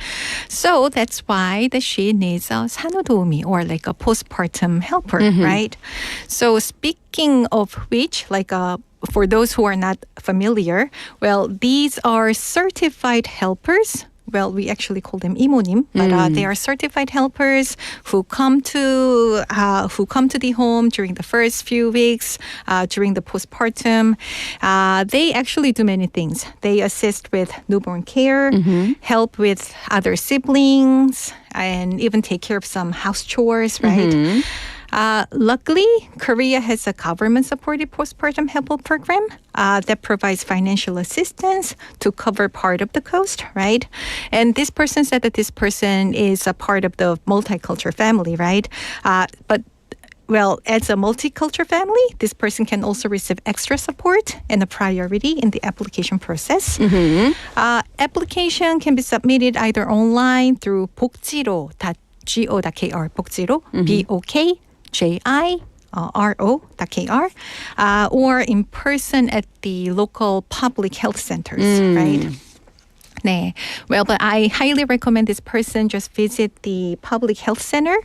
So that's why that she needs a 산후도우미 or like a postpartum helper, right? So speaking of which, for those who are not familiar, well, these are certified helpers well, we actually call them 이모님, but they are certified helpers who come to the home during the first few weeks during the postpartum. They actually do many things. They assist with newborn care, help with other siblings, and even take care of some house chores, right? Luckily, Korea has a government-supported postpartum help program that provides financial assistance to cover part of the cost, right? And this person said that this person is a part of the multicultural family, right? But well, as a multicultural family, this person can also receive extra support and a priority in the application process. Application can be submitted either online through 복지로.go.kr, 복지로, BOKJIRO.kr, or in person at the local public health centers, right? 네. Well, but I highly recommend this person just visit the public health center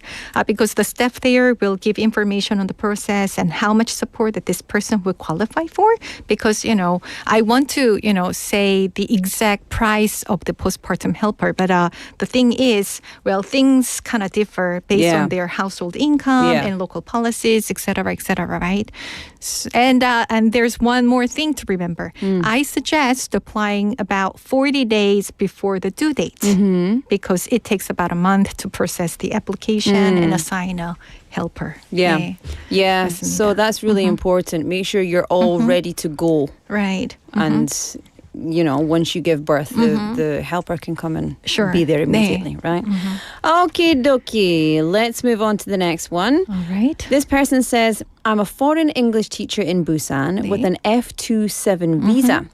because the staff there will give information on the process and how much support that this person will qualify for. Because, I want to, say the exact price of the postpartum helper. But the thing is, well, things kind of differ based on their household income and local policies, et cetera, right? And there's one more thing to remember. I suggest applying about 40 days before the due date because it takes about a month to process the application and assign a helper. Yeah. So that's really important. Make sure you're all ready to go. Right. And once you give birth, the helper can come and be there immediately, right? Okie dokie. Let's move on to the next one. All right. This person says, I'm a foreign English teacher in Busan with an F27 visa.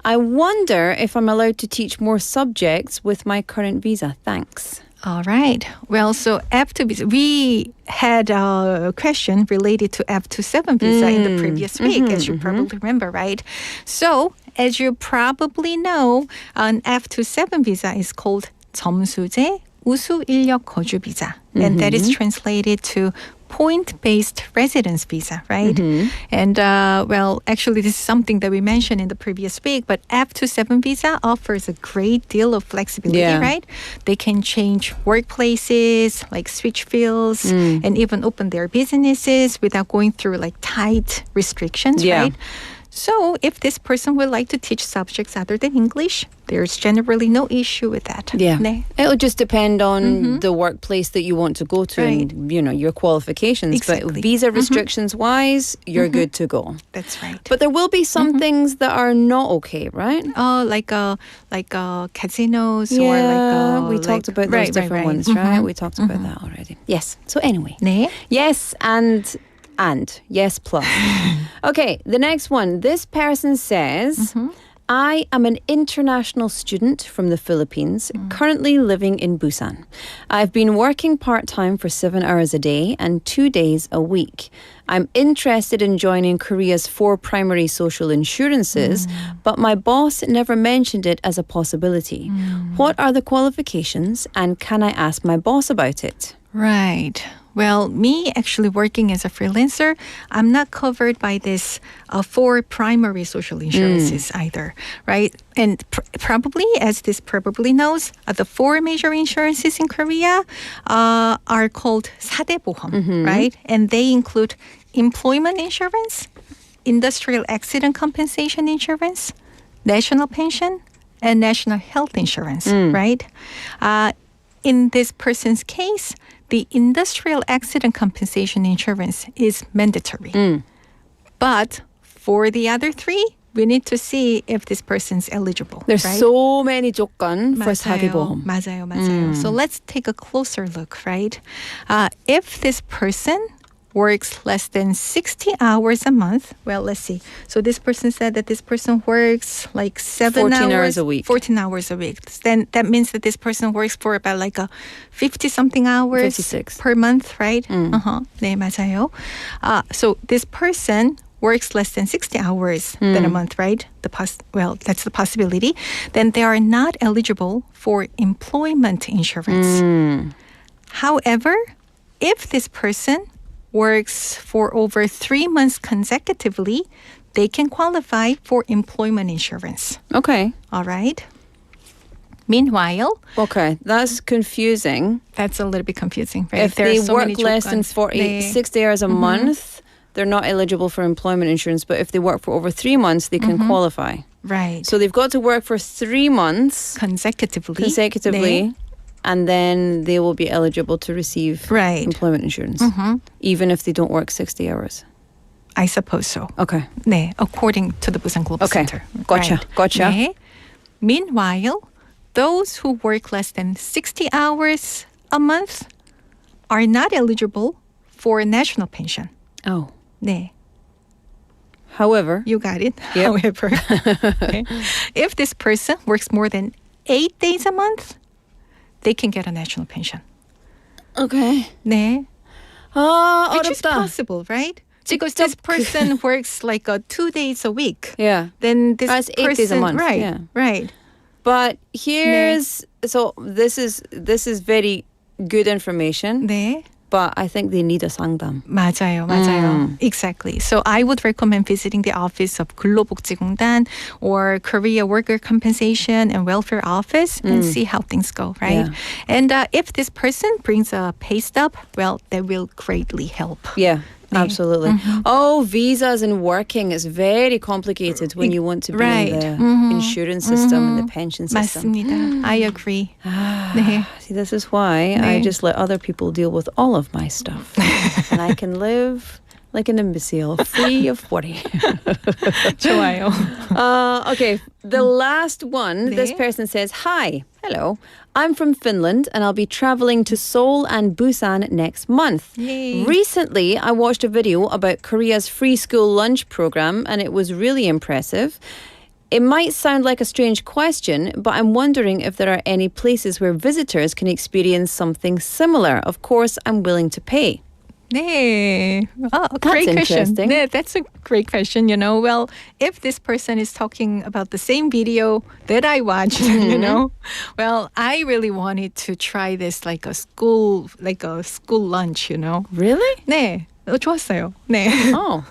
I wonder if I'm allowed to teach more subjects with my current visa. Thanks. All right. Well, so F2 visa, we had a question related to F27 visa in the previous week, as you probably remember, right? So, as you probably know, an F27 visa is called 점수제 우수 인력 거주 visa, and that is translated to point-based residence visa, right? And well, actually, this is something that we mentioned in the previous week, but F27 visa offers a great deal of flexibility, right? They can change workplaces, like switch fields, and even open their businesses without going through like tight restrictions, right? So if this person would like to teach subjects other than English, there's generally no issue with that. Yeah. 네. It'll just depend on the workplace that you want to go to and, your qualifications. Exactly. But visa restrictions wise, you're good to go. That's right. But there will be some things that are not okay, right? Like casinos or we talked about those different ones, right? We talked about that already. Yes. So anyway. 네. Yes, and yes plus. Okay, the next one. This person says, I am an international student from the Philippines, currently living in Busan. I've been working part-time for 7 hours a day and 2 days a week. I'm interested in joining Korea's 4 primary social insurances, but my boss never mentioned it as a possibility. What are the qualifications, and can I ask my boss about it? Right. Well, me actually working as a freelancer, I'm not covered by this 4 primary social insurances either, right? And probably, as this probably knows, the 4 major insurances in Korea are called 사대보험, right? And they include employment insurance, industrial accident compensation insurance, national pension, and national health insurance, right? In this person's case, the industrial accident compensation insurance is mandatory. But for the other 3, we need to see if this person's eligible. There's right? so many 조건 for 사대보험. 맞아요. So let's take a closer look, right? If this person works less than 60 hours a month. Well, let's see. So this person said that this person works like 14 hours a week. 14 hours a week. Then that means that this person works for about like a 50-something hours 56. per month, right? 네, 맞아요. So this person works less than 60 hours than a month, right? Well, that's the possibility. Then they are not eligible for employment insurance. However, if this person works for over 3 months consecutively, they can qualify for employment insurance. Okay. All right. Meanwhile, Okay, that's confusing. that's a little bit confusing, right? If There are they so work many less than 조건. 60 hours a month, they're not eligible for employment insurance. But if they work for over 3 months, they can qualify. Right. So they've got to work for 3 months consecutively. consecutively, and then they will be eligible to receive Right. employment insurance, even if they don't work 60 hours. I suppose so. Okay. 네, according to the Busan Global Okay. Center. Gotcha. Right. Gotcha. 네. Meanwhile, those who work less than 60 hours a month are not eligible for national pension. Oh. 네. However, You got it. Yep. However, okay, if this person works more than 8 days a month, they can get a national pension. okay. 네. Which is 어렵다. possible, right? Because this person works like 2 days a week. Yeah. Then this That's 8 person, days a month, right? yeah. Right. But here's so this is very good information. 네. But I think they need a 상담. 맞아요. Exactly. So I would recommend visiting the office of 근로복지공단 or Korea Worker Compensation and Welfare Office and see how things go, right? Yeah. And if this person brings a pay stub, well, that will greatly help. Yeah. Absolutely. Oh, visas and working is very complicated when you want to be Right. in the insurance system and the pension system. 맞습니다. I agree. 네. See, this is why I just let other people deal with all of my stuff. And I can live like an imbecile, free of worry. 좋아요. Okay, the last one, this 네. person says, Hi, hello, I'm from Finland and I'll be traveling to Seoul and Busan next month. Yay. Recently, I watched a video about Korea's free school lunch program and it was really impressive. It might sound like a strange question, but I'm wondering if there are any places where visitors can experience something similar. Of course, I'm willing to pay. 네. Oh, great question. interesting. 네, that's a great question, you know. Well, if this person is talking about the same video that I watched, you know, well, I really wanted to try this like a school lunch, you know. Really? 네. 좋았어요. 네. Oh.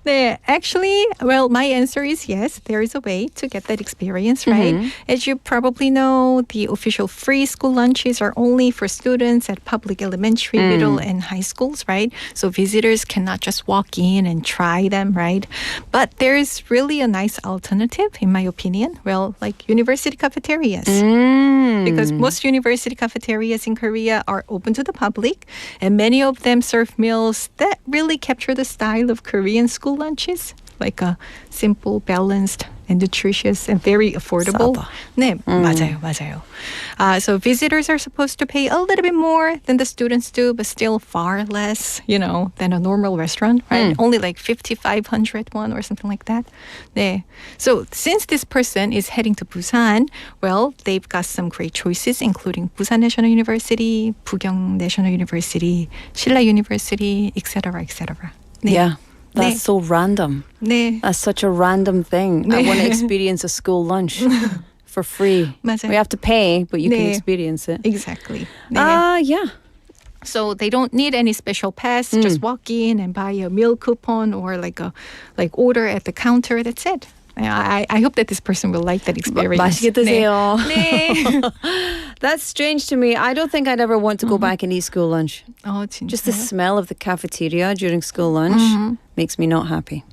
네, actually, well, my answer is yes. There is a way to get that experience, right? As you probably know, the official free school lunches are only for students at public elementary, middle, and high schools, right? So visitors cannot just walk in and try them, right? But there is really a nice alternative, in my opinion. Well, like university cafeterias. Because most university cafeterias in Korea are open to the public, and many of them serve meals that really capture the style of Korean school lunches, like a simple, balanced, and nutritious, and very affordable. 싸다. 네, 맞아요. So visitors are supposed to pay a little bit more than the students do, but still far less, you know, than a normal restaurant, right? Only like 5,500 won or something like that. 네. So since this person is heading to Busan, well, they've got some great choices, including Busan National University, Bugyong National University, Silla University, etc., etc. 네. Yeah. That's 네. so random. 네. That's such a random thing. I want to experience a school lunch for free. 맞아요. We have to pay, but you can 네. experience it. Exactly. 네. Yeah. So they don't need any special pass. Just walk in and buy a meal coupon or like order at the counter. That's it. I hope that this person will like that experience. 맛있게 드세요. 네. That's strange to me. I don't think I'd ever want to go back and eat school lunch. 진짜요? Just the smell of the cafeteria during school lunch makes me not happy.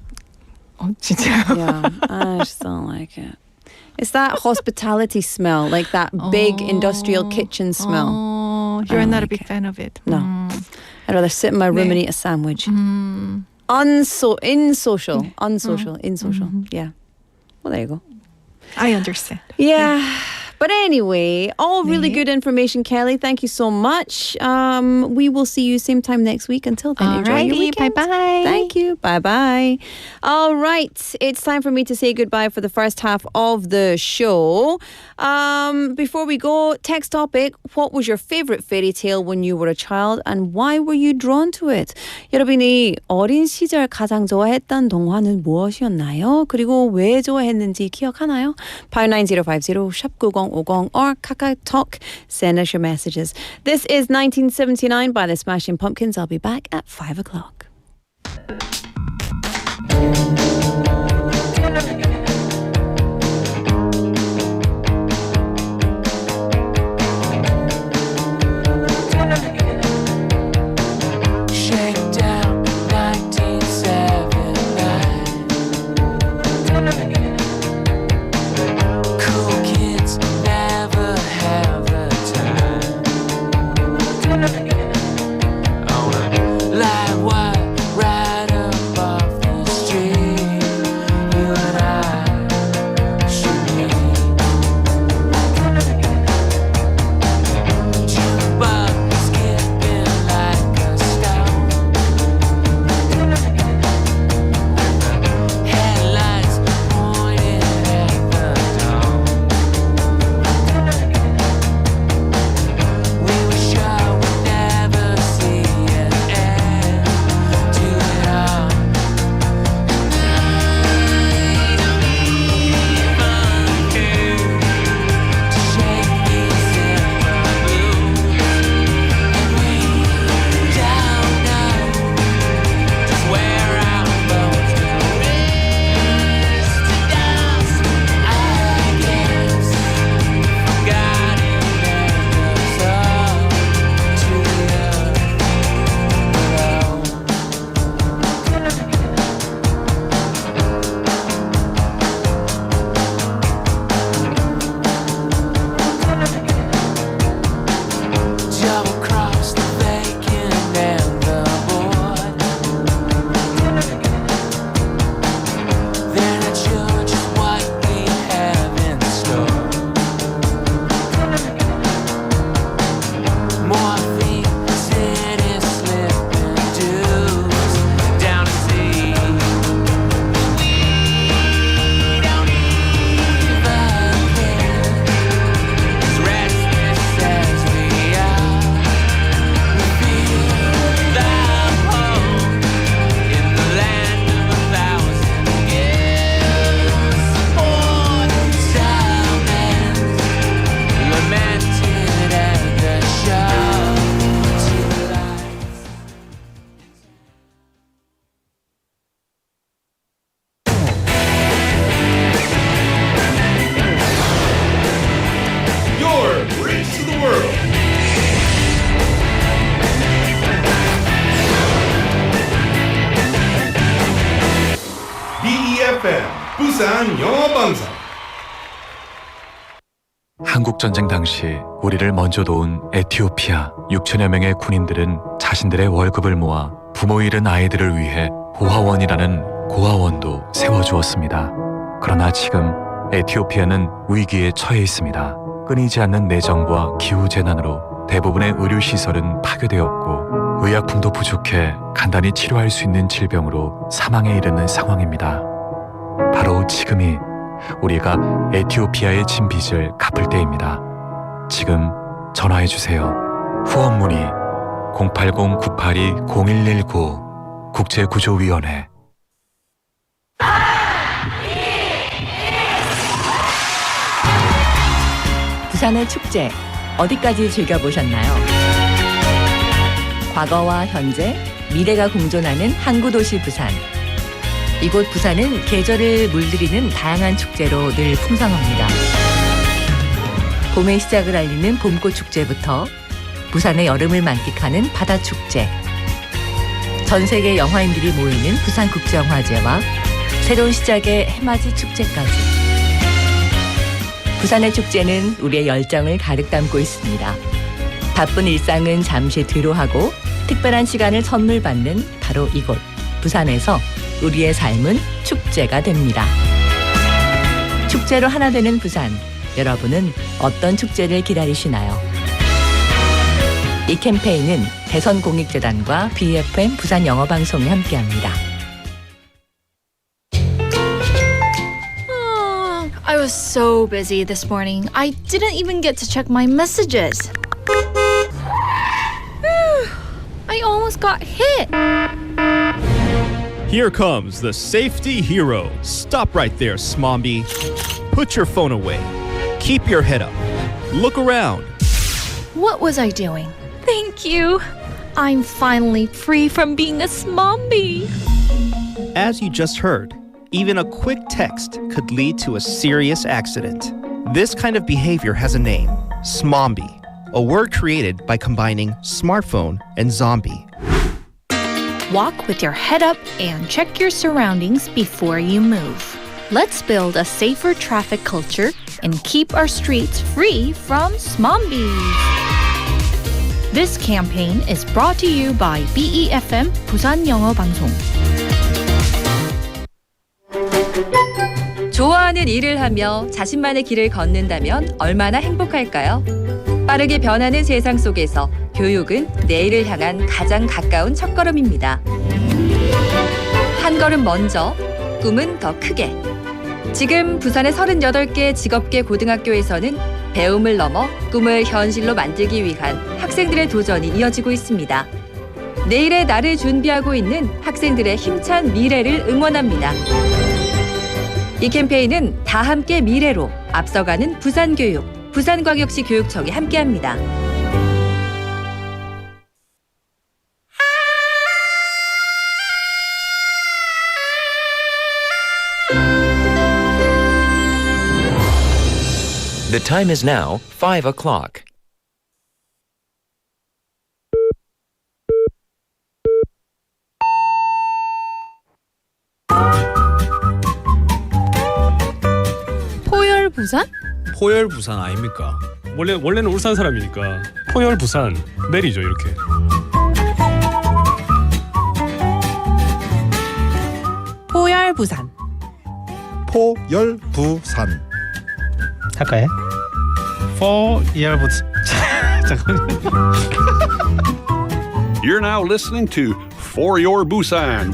진짜요? Yeah, I just don't like it. It's that hospitality smell, like that big industrial kitchen smell. Oh, you're don't not a like big it. fan of it. No. I'd rather sit in my room and eat a sandwich. Unsocial. Yeah. Well, there you go. I understand. Yeah. But anyway, all really 네. good information, Kelly. Thank you so much. We will see you same time next week. Until then, enjoy your Alrighty, weekend. bye-bye. Thank you. Bye-bye. All right. It's time for me to say goodbye for the first half of the show. Before we go, text topic. What was your favorite fairy tale when you were a child and why were you drawn to it? 여러분이 어린 시절 가장 좋아했던 동화는 무엇이었나요? 그리고 왜 좋아했는지 기억하나요? 59050 샵 9050 or KakaoTalk. Send us your messages. This is 1979 by the Smashing Pumpkins. I'll be back at 5 o'clock. 부산영어방송. 한국전쟁 당시 우리를 먼저 도운 에티오피아 6천여 명의 군인들은 자신들의 월급을 모아 부모 잃은 아이들을 위해 고아원이라는 고아원도 세워주었습니다. 그러나 지금 에티오피아는 위기에 처해 있습니다. 끊이지 않는 내전과 기후재난으로 대부분의 의료시설은 파괴되었고 의약품도 부족해 간단히 치료할 수 있는 질병으로 사망에 이르는 상황입니다. 바로 지금이 우리가 에티오피아에 진 빚을 갚을 때입니다. 지금 전화해주세요. 후원 문의 080-982-0119 국제구조위원회. 부산의 축제 어디까지 즐겨보셨나요? 과거와 현재, 미래가 공존하는 항구도시 부산. 이곳 부산은 계절을 물들이는 다양한 축제로 늘 풍성합니다. 봄의 시작을 알리는 봄꽃 축제부터 부산의 여름을 만끽하는 바다축제, 전 세계 영화인들이 모이는 부산국제영화제와 새로운 시작의 해맞이 축제까지. 부산의 축제는 우리의 열정을 가득 담고 있습니다. 바쁜 일상은 잠시 뒤로하고 특별한 시간을 선물 받는 바로 이곳 부산에서 우리의 삶은 축제가 됩니다. 축제로 하나 되는 부산, 여러분은 어떤 축제를 기다리시나요? 이 캠페인은 대선공익재단과 BFM 부산영어방송이 함께합니다. I was so busy this morning. I didn't even get to check my messages. I almost got hit. Here comes the safety hero. Stop right there, Smombi. Put your phone away. Keep your head up. Look around. What was I doing? Thank you. I'm finally free from being a smombie. As you just heard, even a quick text could lead to a serious accident. This kind of behavior has a name, Smombi, a word created by combining smartphone and zombie. Walk with your head up and check your surroundings before you move. Let's build a safer traffic culture and keep our streets free from smombies. This campaign is brought to you by BEFM 부산영어방송. 좋아하는 일을 하며 자신만의 길을 걷는다면 얼마나 행복할까요? 빠르게 변하는 세상 속에서 교육은 내일을 향한 가장 가까운 첫걸음입니다. 한 걸음 먼저, 꿈은 더 크게. 지금 부산의 38개 직업계 고등학교에서는 배움을 넘어 꿈을 현실로 만들기 위한 학생들의 도전이 이어지고 있습니다. 내일의 나를 준비하고 있는 학생들의 힘찬 미래를 응원합니다. 이 캠페인은 다 함께 미래로 앞서가는 부산교육, 부산광역시 교육청이 함께합니다. The time is now 5 o'clock. 포열 부산? 포열 부산 아닙니까? 원래는 울산 사람이니까 포열 부산 내리죠 이렇게. 포열 부산. 포열 부산. 할까요? 포열 부산. 잠깐만요. You're now listening to For Your Busan.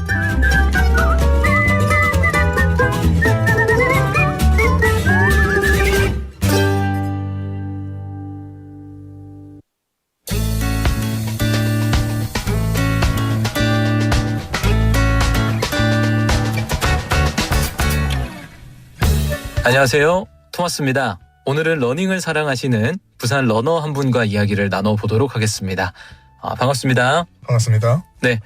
안녕하세요. 토마스입니다. 오늘은 러닝을 사랑하시는 부산 러너 한 분과 이야기를 나눠보도록 하겠습니다. 반갑습니다. 반갑습니다. 네,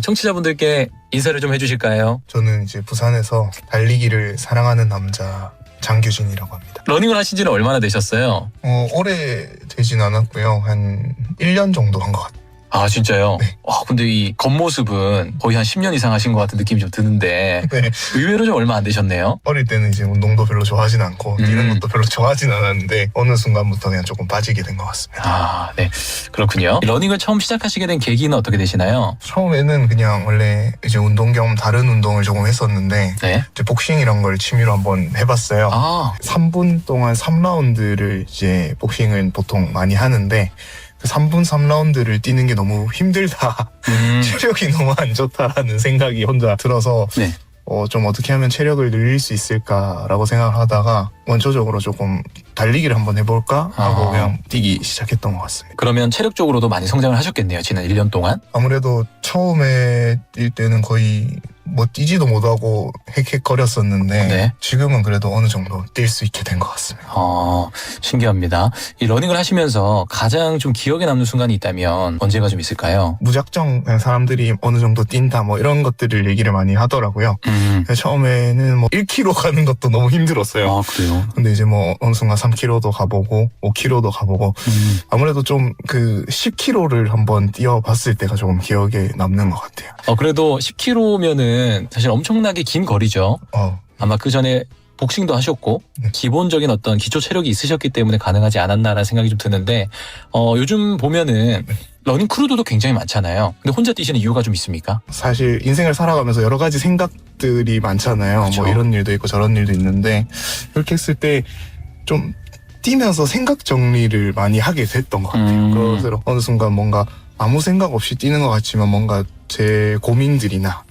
청취자분들께 인사를 좀 해주실까요? 저는 이제 부산에서 달리기를 사랑하는 남자 장규진이라고 합니다. 러닝을 하신 지는 얼마나 되셨어요? 오래 되진 않았고요. 한 1년 정도 한 것 같아요. 아 진짜요? 네. 와 근데 이 겉모습은 거의 한 10년 이상 하신 것 같은 느낌이 좀 드는데 네. 의외로 좀 얼마 안 되셨네요. 어릴 때는 이제 운동도 별로 좋아하진 않고 뛰는 것도 별로 좋아하진 않았는데 어느 순간부터 그냥 조금 빠지게 된 것 같습니다. 아, 네. 그렇군요. 러닝을 처음 시작하시게 된 계기는 어떻게 되시나요? 처음에는 그냥 원래 이제 운동 겸 다른 운동을 조금 했었는데 네. 이제 복싱 이런 걸 취미로 한번 해봤어요. 3분 동안 3라운드를 이제 복싱은 보통 많이 하는데 3분 3라운드를 뛰는 게 너무 힘들다. 체력이 너무 안 좋다라는 생각이 혼자 들어서 네. 좀 어떻게 하면 체력을 늘릴 수 있을까라고 생각을 하다가 원초적으로 조금 달리기를 한번 해볼까 하고 그냥 뛰기 시작했던 것 같습니다. 그러면 체력적으로도 많이 성장을 하셨겠네요. 지난 1년 동안. 아무래도 처음에 뛸 때는 거의 뭐 뛰지도 못하고 헥헥거렸었는데 네. 지금은 그래도 어느 정도 뛸 수 있게 된 것 같습니다. 신기합니다. 이 러닝을 하시면서 가장 좀 기억에 남는 순간이 있다면 언제가 좀 있을까요? 무작정 그냥 사람들이 어느 정도 뛴다 뭐 이런 것들을 얘기를 많이 하더라고요. 처음에는 뭐 1km 가는 것도 너무 힘들었어요. 아 그래요? 근데 이제 뭐 어느 순간 3km도 가보고 5km도 가보고 아무래도 좀 그 10km를 한번 뛰어봤을 때가 조금 기억에 남는 것 같아요. 그래도 10km면은 사실 엄청나게 긴 거리죠. 아마 그 전에 복싱도 하셨고 기본적인 어떤 기초 체력이 있으셨기 때문에 가능하지 않았나라는 생각이 좀 드는데 요즘 보면은 러닝 크루들도 굉장히 많잖아요. 근데 혼자 뛰시는 이유가 좀 있습니까? 사실 인생을 살아가면서 여러 가지 생각들이 많잖아요. 그쵸. 뭐 이런 일도 있고 저런 일도 있는데 이렇게 했을 때 좀 뛰면서 생각 정리를 많이 하게 됐던 것 같아요. 그래서 어느 순간 뭔가 아무 생각 없이 뛰는 것 같지만 뭔가 제 고민들이나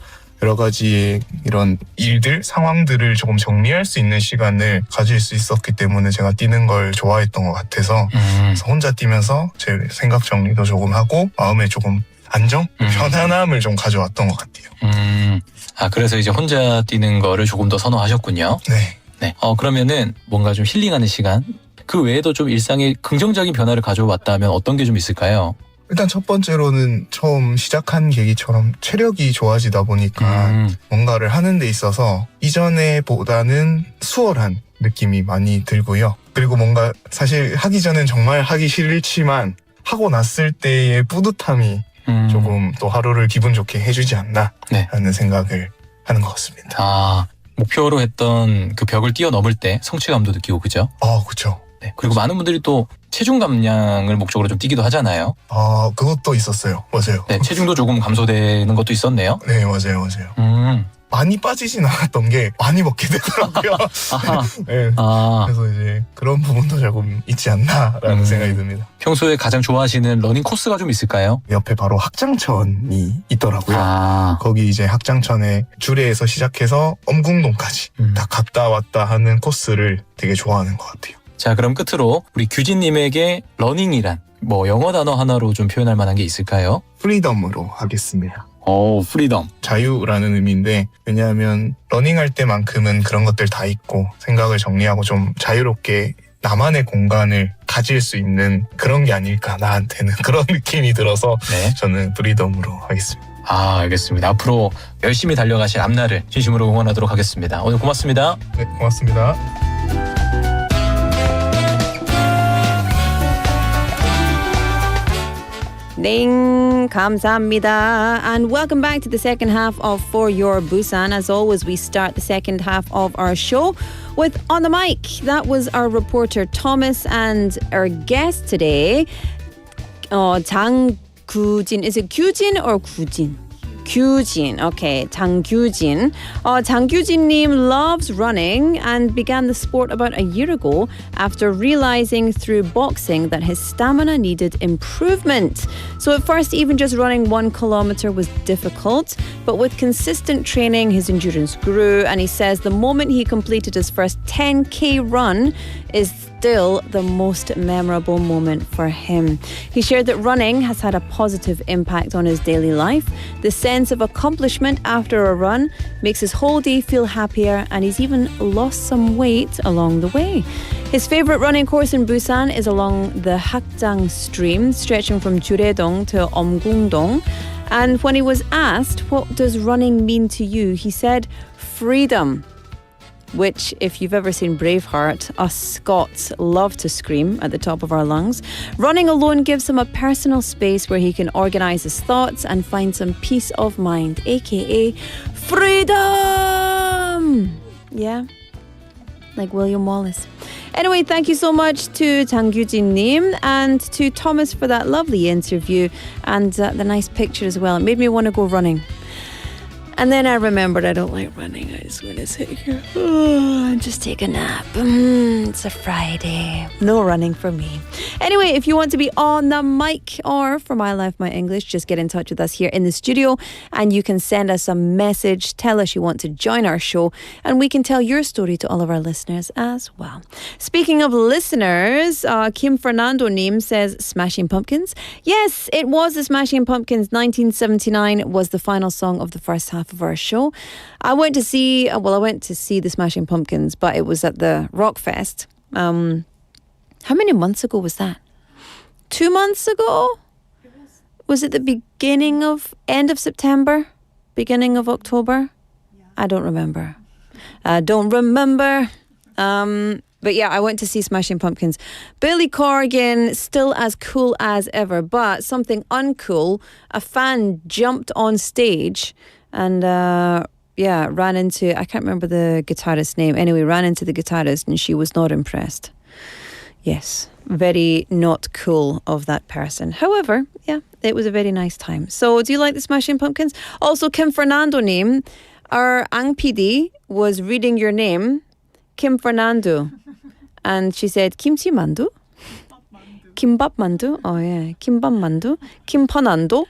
여러 가지 이런 일들, 상황들을 조금 정리할 수 있는 시간을 가질 수 있었기 때문에 제가 뛰는 걸 좋아했던 것 같아서 그래서 혼자 뛰면서 제 생각 정리도 조금 하고 마음에 조금 안정, 편안함을 좀 가져왔던 것 같아요. 그래서 이제 혼자 뛰는 거를 조금 더 선호하셨군요. 네. 네. 그러면은 뭔가 좀 힐링하는 시간? 그 외에도 좀 일상에 긍정적인 변화를 가져왔다면 어떤 게 좀 있을까요? 일단 첫 번째로는 처음 시작한 계기처럼 체력이 좋아지다 보니까 뭔가를 하는 데 있어서 이전에 보다는 수월한 느낌이 많이 들고요. 그리고 뭔가 사실 하기 전엔 정말 하기 싫지만 하고 났을 때의 뿌듯함이 조금 또 하루를 기분 좋게 해주지 않나 라는 생각을 하는 것 같습니다. 목표로 했던 그 벽을 뛰어넘을 때 성취감도 느끼고 그죠? 그렇죠. 네. 그리고 많은 분들이 또 체중 감량을 목적으로 좀 뛰기도 하잖아요. 그것도 있었어요. 맞아요. 네, 체중도 조금 감소되는 것도 있었네요. 네, 맞아요. 많이 빠지진 않았던 게 많이 먹게 되더라고요. 네. 그래서 이제 그런 부분도 조금 있지 않나라는 생각이 듭니다. 평소에 가장 좋아하시는 러닝 코스가 좀 있을까요? 옆에 바로 학장천이 있더라고요. 거기 이제 학장천에 주례에서 시작해서 엄궁동까지 다 갔다 왔다 하는 코스를 되게 좋아하는 것 같아요. 자, 그럼 끝으로 우리 규진님에게 러닝이란 뭐 영어 단어 하나로 좀 표현할 만한 게 있을까요? 프리덤으로 하겠습니다. 프리덤. 자유라는 의미인데 왜냐하면 러닝할 때만큼은 그런 것들 다 있고 생각을 정리하고 좀 자유롭게 나만의 공간을 가질 수 있는 그런 게 아닐까 나한테는 그런 느낌이 들어서 저는 프리덤으로 하겠습니다. 알겠습니다. 앞으로 열심히 달려가실 앞날을 진심으로 응원하도록 하겠습니다. 오늘 고맙습니다. 네, 고맙습니다. Ding, 감사합니다. And welcome back to the second half of For Your Busan. As always, we start the second half of our show with On the Mic. That was our reporter Thomas and our guest today, 장규진. Is it Gyujin or Gujin? Gyujin, okay, 장규진. 장규진님 loves running and began the sport about a year ago after realizing through boxing that his stamina needed improvement. So at first, even just running 1 kilometer was difficult, but with consistent training, his endurance grew, and he says the moment he completed his first 10K run is still the most memorable moment for him. He shared that running has had a positive impact on his daily life. The sense of accomplishment after a run makes his whole day feel happier, and he's even lost some weight along the way. His favorite running course in Busan is along the Hakjang stream, stretching from Juredong to Omgungdong. And when he was asked, what does running mean to you? He said, freedom. which, if you've ever seen Braveheart, us Scots love to scream at the top of our lungs. Running alone gives him a personal space where he can organise his thoughts and find some peace of mind, aka freedom! Yeah, like William Wallace. Anyway, thank you so much to Jang Gyujin Nim and to Thomas for that lovely interview and the nice picture as well. It made me want to go running. And then I remembered I don't like running. I just want to sit here and just take a nap. It's a Friday. No running for me. Anyway, if you want to be on the mic or for My Life, My English, just get in touch with us here in the studio and you can send us a message. Tell us you want to join our show and we can tell your story to all of our listeners as well. Speaking of listeners, Kim Fernando Nim says Smashing Pumpkins. Yes, it was the Smashing Pumpkins. 1979 was the final song of the first half of our show. I went to see the Smashing Pumpkins, but it was at the Rockfest. How many months ago was that? 2 months ago? Was it the end of September? Beginning of October? I don't remember. But yeah, I went to see Smashing Pumpkins. Billy Corgan, still as cool as ever, but something uncool. A fan jumped on stage and ran into, I can't remember the guitarist's name. Anyway, ran into the guitarist and she was not impressed. Yes, very not cool of that person. However, yeah, it was a very nice time. So do you like the Smashing Pumpkins? Also, Kim Fernando name, our Ang PD was reading your name, Kim Fernando. And she said, Kimchi mandu? Kimbap mandu? Oh yeah, Kimbap mandu? Kim Panando?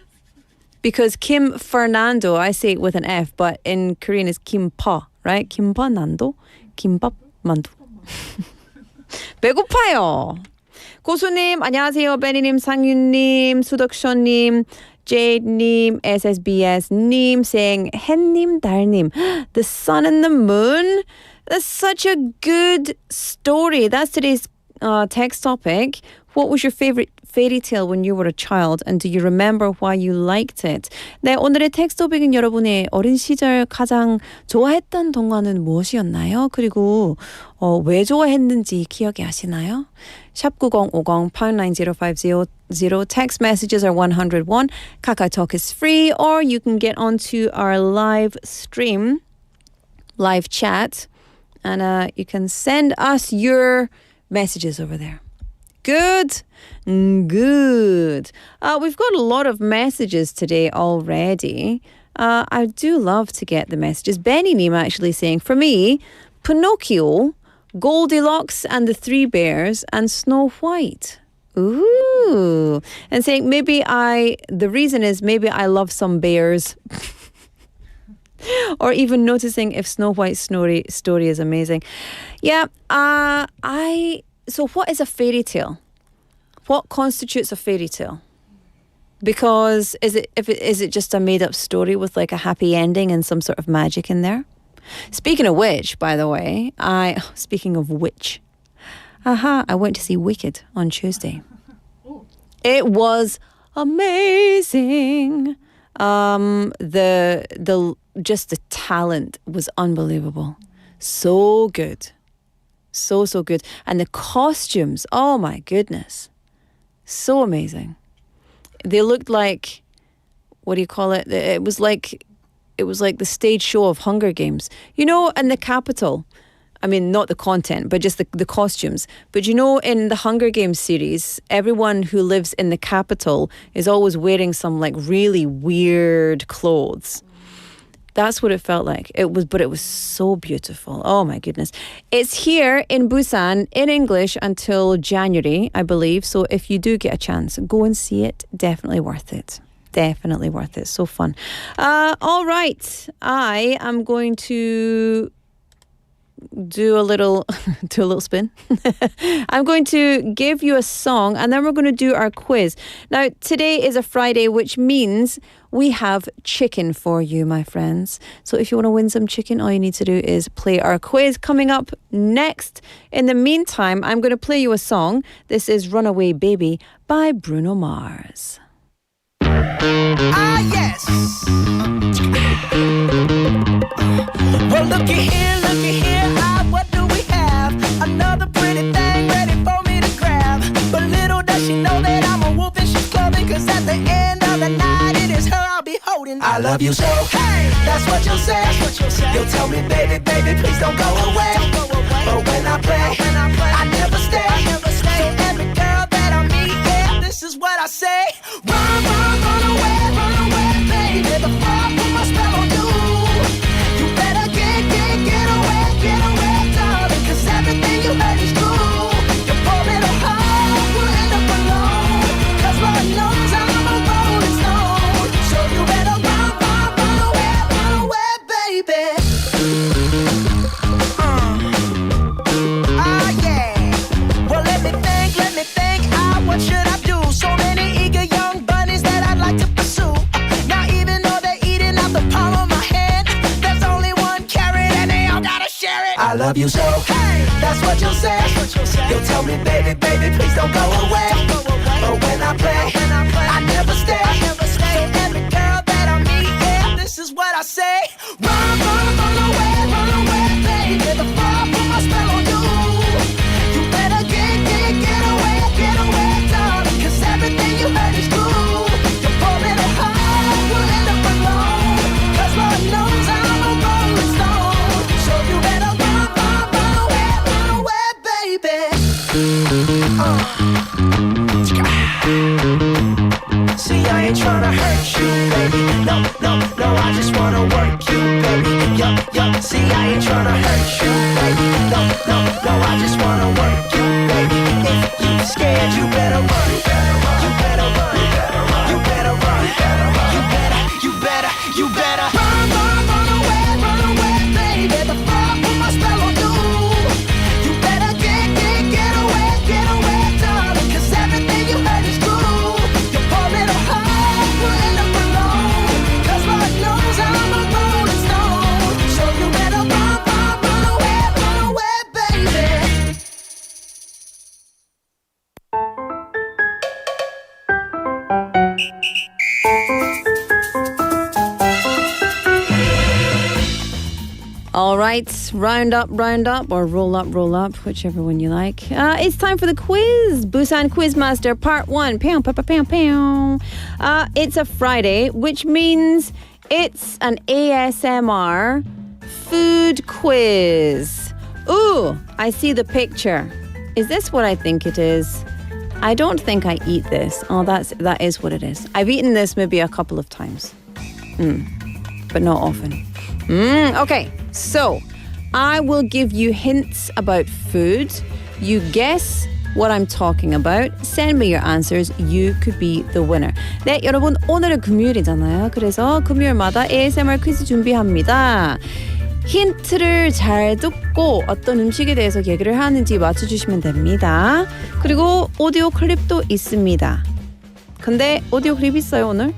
Because Kim Fernando, I say it with an F, but in Korean is Kim Pa, right? Kim Panando? Kimbap mandu. 배고파요. 고수님, 안녕하세요. 베니님, 상윤님, 수덕션님, 제이님, SSBS님, saying, 햇님, 달님, the sun and the moon. That's such a good story. That's today's text topic. What was your favorite fairy tale when you were a child? And do you remember why you liked it? 네, 오늘의 텍스트 토픽은 여러분의 어린 시절 가장 좋아했던 동화는 무엇이었나요? 그리고 왜 좋아했는지 기억이 나시나요? 샵 9050 99050 text messages are 101. KakaoTalk is free, or you can get onto our live stream, live chat, and you can send us your messages over there. Good. We've got a lot of messages today already. I do love to get the messages. Benny Neem actually saying, for me, Pinocchio, Goldilocks and the Three Bears, and Snow White. Ooh. And saying the reason is maybe I love some bears. Or even noticing if Snow White's story is amazing. Yeah, so what is a fairy tale? What constitutes a fairy tale? Because is it just a made up story with like a happy ending and some sort of magic in there? Speaking of which, by the way, I went to see Wicked on Tuesday. It was amazing. The talent was unbelievable. So good. So good. And the costumes, oh my goodness. So amazing. They looked like, what do you call it? It was like the stage show of Hunger Games. You know, in the capital, I mean, not the content, but just the costumes. But you know, in the Hunger Games series, everyone who lives in the capital is always wearing some like really weird clothes. That's what it felt like. But it was so beautiful. Oh my goodness. It's here in Busan in English until January, I believe. So if you do get a chance, go and see it. Definitely worth it. Definitely worth it. So fun. All right. I am going to do a little spin. I'm going to give you a song and then we're going to do our quiz. Now, today is a Friday, which means we have chicken for you, my friends. So if you want to win some chicken, all you need to do is play our quiz coming up next. In the meantime, I'm going to play you a song. This is Runaway Baby by Bruno Mars. Ah, yes. Well, looky here, 'cause at the end of the night, it is her I'll be holding. I love you so, hey, that's what you'll say. You'll tell me, baby, baby, please don't go away. But when I play, I never stay. So every girl that I meet, yeah, this is what I say. Run, run away, baby, before I put my spell on you. You better get away, darling, 'cause everything you heard is true. Your poor little heart will end up alone, 'cause Lord knows I'm a rolling stone. So you better run away, baby. Yeah. Well, let me think. What should I do? So many eager young bunnies that I'd like to pursue. Now even though they're eating out the palm of my hand, there's only one carrot and they all gotta share it. I love you so, hey, that's what you'll say. You'll tell me, baby, baby, please don't go away. But when I play, I never stay. So every girl that I meet, yeah, this is what I say. Run away, baby, before I put my spell on you. You better get away, darling, 'cause everything you heard is true. Your poor little heart will end up alone, 'cause Lord knows I'm a rolling stone. So you better run away, baby. See, I ain't tryna hurt you, baby. No, I just wanna work you, baby. Yup. See, I ain't tryna hurt you, baby. No, I just wanna work you, baby. If you scared, you better run. You better run. You better run. You better run. You better run away, baby, before I put my spell on you. You better get away, darling, 'cause everything you heard is true. Your poor little heart will end up alone, 'cause Lord knows I'm a rolling stone. So you better run away, baby. All right, round up, or roll up, whichever one you like. It's time for the quiz. Busan Quizmaster Part 1. Pow, pow, pow, pow. It's a Friday, which means it's an ASMR food quiz. Ooh, I see the picture. Is this what I think it is? I don't think I eat this. Oh, that is what it is. I've eaten this maybe a couple of times, but not often. Okay, so I will give you hints about food. You guess what I'm talking about. Send me your answers. You could be the winner. 네, 여러분, 오늘은 금요일이잖아요. 그래서 금요일마다 ASMR 퀴즈 준비합니다. 힌트를 잘 듣고 어떤 음식에 대해서 얘기를 하는지 맞춰주시면 됩니다. 그리고 오디오 클립도 있습니다. 근데 오디오 클립 있어요, 오늘?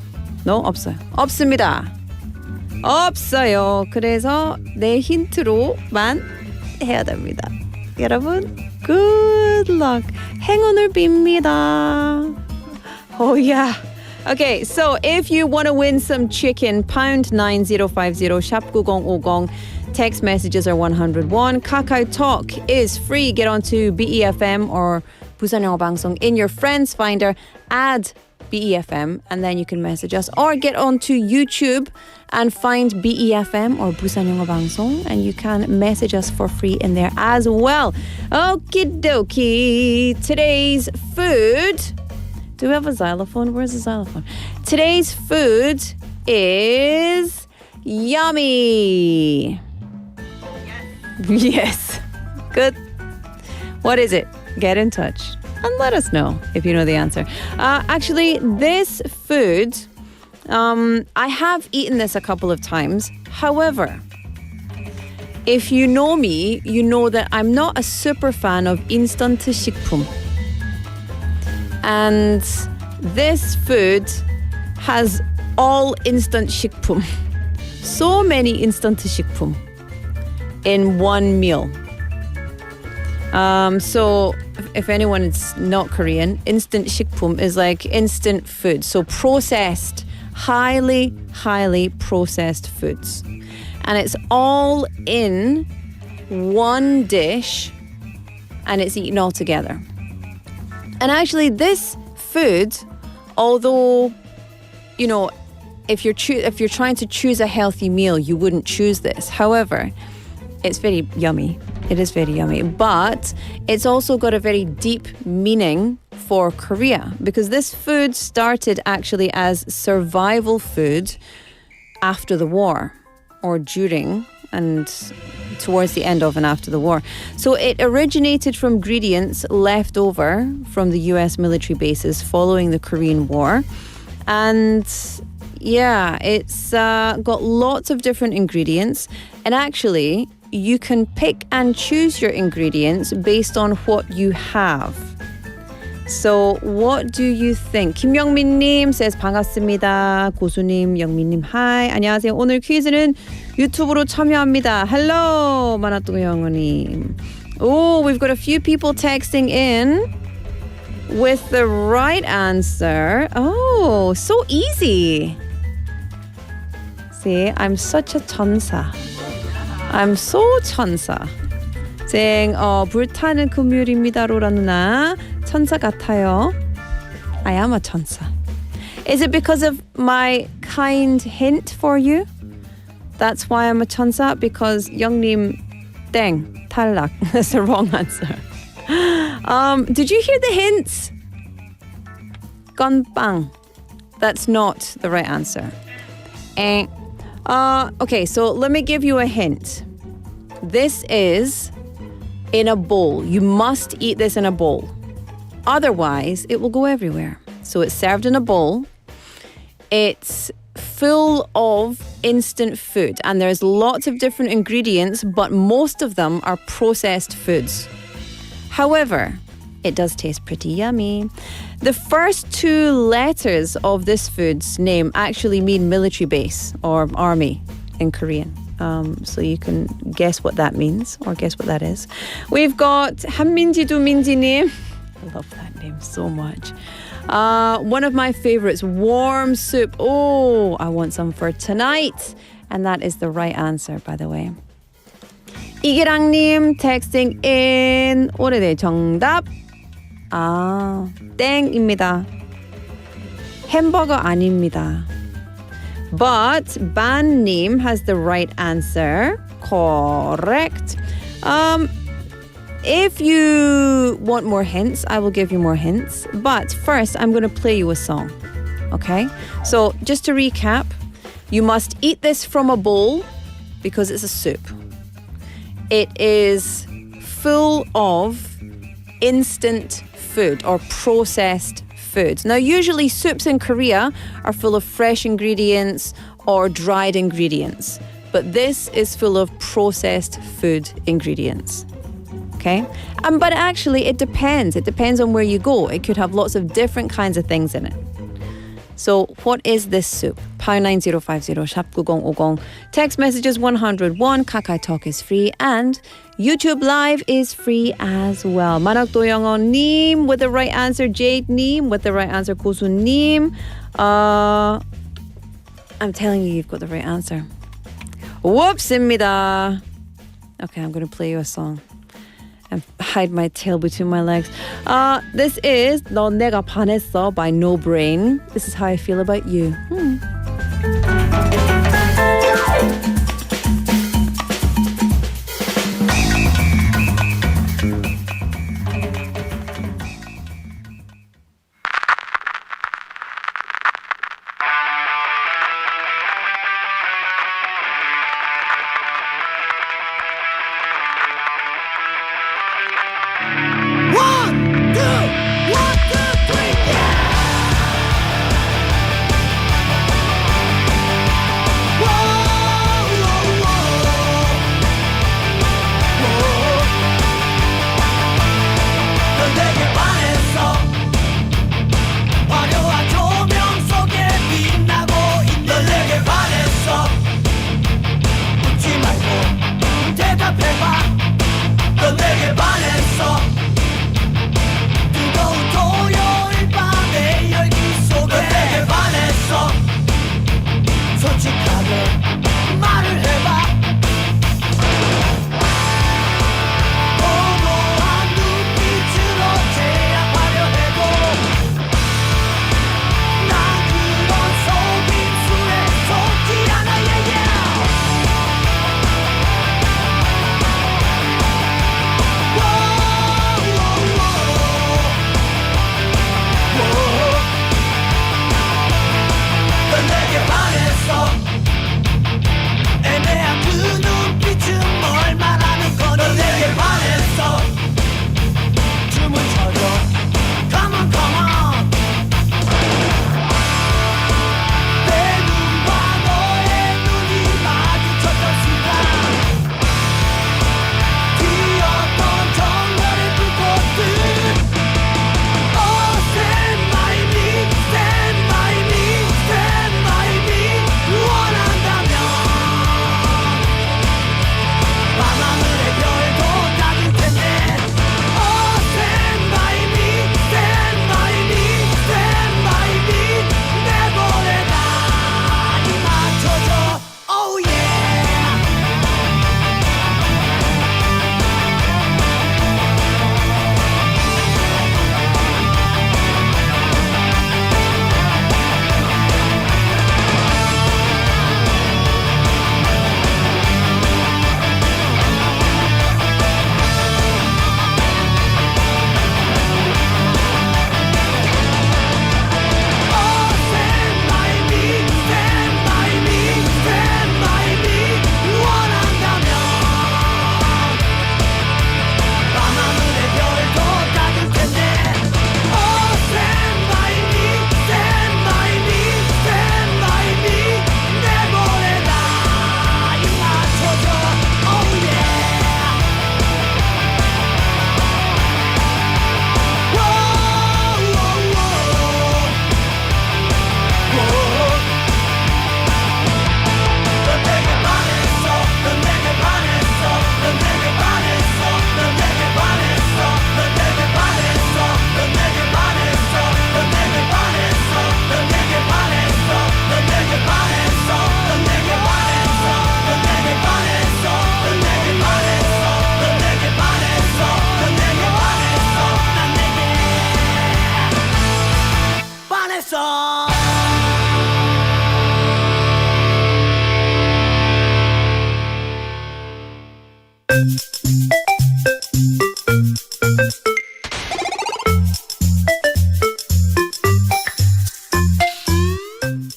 No, 없어요. 없습니다. 없어요. 그래서 내 힌트로만 해야 됩니다. 여러분, good luck. 행운을 빕니다. Oh yeah. Okay, so if you want to win some chicken, pound 9050, 샵 9050. Text messages are 101. Kakao Talk is free. Get onto BEFM or 부산영어방송 in your friends finder. Add BEFM and then you can message us, or get onto YouTube and find BEFM or 부산영어방송 and you can message us for free in there as well. Okie dokie. Today's food. Do we have a xylophone? Where's the xylophone? Today's food is yummy. Yes. Good. What is it? Get in touch and let us know if you know the answer. Actually, this food, I have eaten this a couple of times. However, if you know me, you know that I'm not a super fan of instant 식품. And this food has all instant 식품. So many instant 식품 in one meal. So if anyone is not Korean, instant 식품 is like instant food. So processed, highly processed foods. And it's all in one dish and it's eaten all together. And actually this food although, you know, if you're trying to choose a healthy meal, you wouldn't choose this. However, it's very yummy. It is very yummy. But it's also got a very deep meaning for Korea because this food started actually as survival food after the war or during and towards the end of and after the war. So it originated from ingredients left over from the US military bases following the Korean War. And yeah, it's got lots of different ingredients. And actually, you can pick and choose your ingredients based on what you have. So what do you think? 김영민님 says 반갑습니다. 고수님, 영민님 hi. 안녕하세요. 오늘 퀴즈는 유튜브로 참여합니다. Hello, 만화동 영어님. Oh, we've got a few people texting in with the right answer. Oh, so easy. See, I'm such a 천사. I'm so 천사. saying 불타는 금요일입니다. 로라 누나. 천사 같아요. I am a 천사. Is it because of my kind hint for you? That's why I'm a 천사? Because 영님 땡 탈락. That's the wrong answer. Did you hear the hints? 건빵. That's not the right answer. Okay, so let me give you a hint. This is in a bowl. You must eat this in a bowl. Otherwise, it will go everywhere. So it's served in a bowl. It's full of instant food. And there's lots of different ingredients, but most of them are processed foods. However, it does taste pretty yummy. The first two letters of this food's name actually mean military base or army in Korean. So you can guess what that means or guess what that is. We've got 한민지 두민지님. I love that name so much. One of my favorites, warm soup. Oh, I want some for tonight. And that is the right answer, by the way. 이기랑님 texting in. 오래돼 정답. 땡입니다. 햄버거 아닙니다. But 반님 has the right answer. Correct. If you want more hints, I will give you more hints. But first, I'm going to play you a song. Okay? So just to recap, you must eat this from a bowl because it's a soup. It is full of instant food or processed foods. Now, usually soups in Korea are full of fresh ingredients or dried ingredients. But this is full of processed food ingredients. Okay? But actually, it depends. It depends on where you go. It could have lots of different kinds of things in it. So, what is this soup? #9050 샵9050. Text messages 101. KakaoTalk is free. And YouTube Live is free as well. 만학도 영어님 with the right answer. Jade님 with the right answer. 고수님. I'm telling you, you've got the right answer. Whoops입니다. Okay, I'm going to play you a song. And hide my tail between my legs. This is 너 내가 반했어 by No Brain. This is how I feel about you.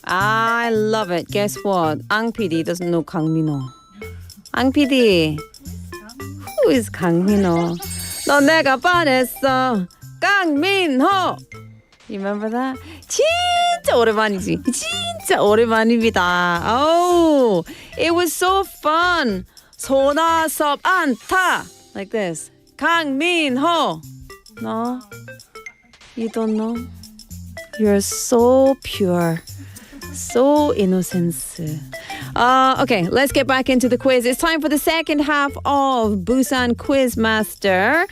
I love it. Guess what? Ang PD doesn't know Kang Min-ho. Ang PD. Who is Kang Min-ho? 너 내가 반했어. Kang Min-ho. You remember that? 진짜 오랜만이지. 진짜 오랜만입니다. Oh, it was so fun. 소나섭 안타. Like this. Kang Min-ho. No? You don't know? You're so pure. So innocent. Okay, let's get back into the quiz. It's time for the second half of Busan Quizmaster.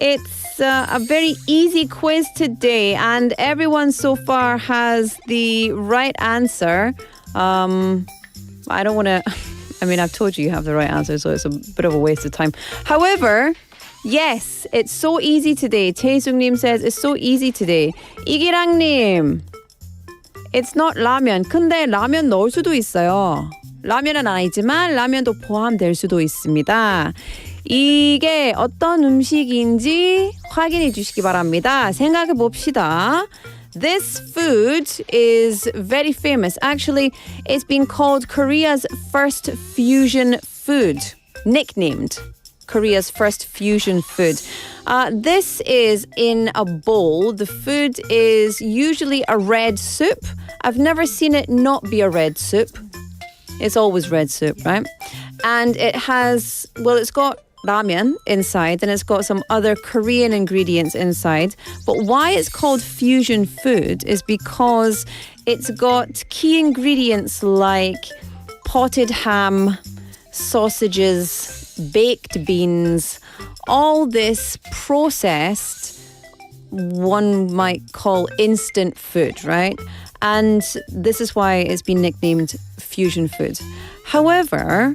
It's a very easy quiz today, and everyone so far has the right answer. I don't want to... I mean, I've told you have the right answer, so it's a bit of a waste of time. However, yes, it's so easy today. Tae-sung-nim says it's so easy today. 이기랑님, it's not 라면. 근데 라면 넣을 수도 있어요. 라면은 아니지만 라면도 포함될 수도 있습니다. 이게 어떤 음식인지 확인해 주시기 바랍니다. 생각해 봅시다. This food is very famous. Actually, it's been called Korea's first fusion food, nicknamed Korea's first fusion food. This is in a bowl. The food is usually a red soup. I've never seen it not be a red soup. It's always red soup, right? And it has, well, it's got ramen inside and it's got some other Korean ingredients inside. But why it's called fusion food is because it's got key ingredients like potted ham, sausages, baked beans, all this processed, one might call instant food, right? And this is why it's been nicknamed fusion food. However,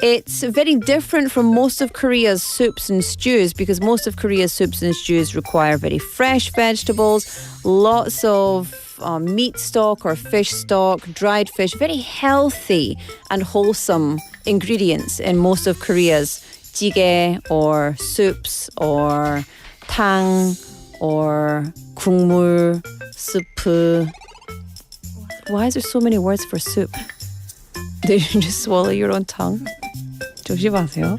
it's very different from most of Korea's soups and stews because most of Korea's soups and stews require very fresh vegetables, lots of meat stock or fish stock, dried fish, very healthy and wholesome ingredients in most of Korea's jjigae or soups or tang or 국물, soup. Why is there so many words for soup? Did you just swallow your own tongue? 조심하세요.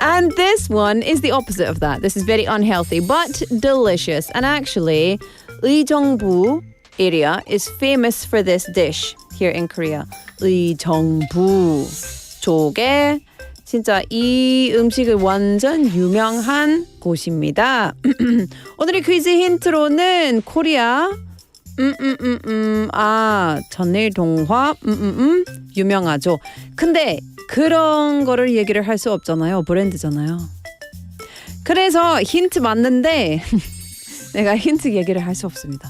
And this one is the opposite of that. This is very unhealthy, but delicious. And actually, Uijeongbu area is famous for this dish here in Korea. Uijeongbu 쪽에 진짜 이 음식을 완전 유명한 곳입니다. 오늘의 퀴즈 힌트로는 코리아 전일 동화 유명하죠. 근데 그런 거를 얘기를 할 수 없잖아요. 브랜드잖아요. 그래서 힌트 맞는데 내가 힌트 얘기를 할 수 없습니다.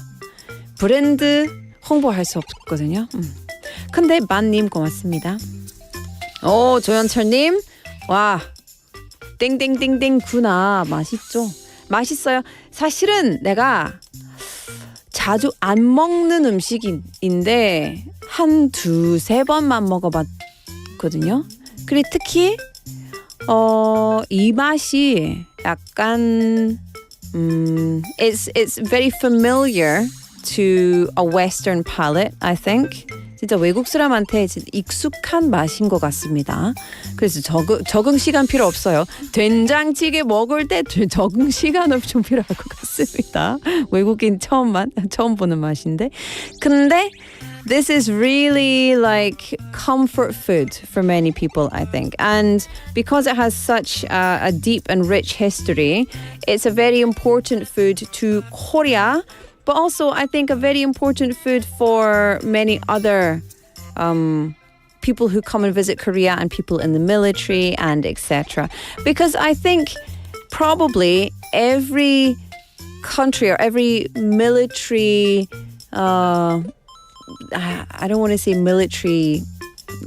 브랜드 홍보할 수 없거든요. 근데 만님 고맙습니다. 오, 조현철님, 와, 땡땡땡땡구나. 맛있죠? 맛있어요. 사실은 내가 자주 안 먹는 음식인데 한 두세 번만 먹어봤거든요. 그리고 특히 이 맛이 약간 it's very familiar to a Western palate, I think. 진짜 외국 사람한테 익숙한 맛인 것 같습니다. 그래서 적응 시간 필요 없어요. 된장찌개 먹을 때 적응 시간은 좀 필요할 것 같습니다. 외국인 처음 보는 맛인데. 근데 this is really like comfort food for many people, I think. And because it has such a deep and rich history, it's a very important food to Korea. But also, I think a very important food for many other people who come and visit Korea and people in the military and etc. Because I think probably every country or every military, I don't want to say military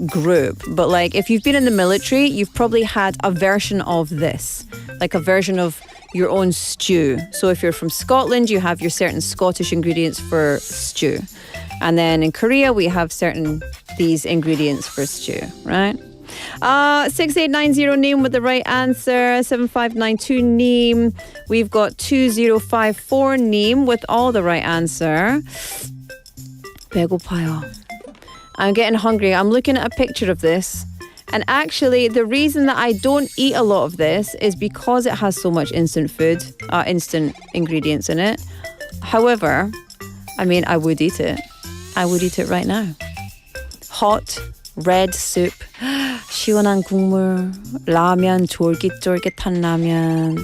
group, but like if you've been in the military, you've probably had a version of this, like a version of your own stew. So if you're from Scotland, you have your certain Scottish ingredients for stew. And then in Korea, we have these ingredients for stew, right? 6890 name with the right answer. 7592 name. We've got 2054 name with all the right answer. 배고파요. I'm getting hungry. I'm looking at a picture of this. And actually, the reason that I don't eat a lot of this is because it has so much instant food, instant ingredients in it. However, I mean, I would eat it. I would eat it right now. Hot, red soup, 시원한 국물, 라면, 쫄깃쫄깃한 라면,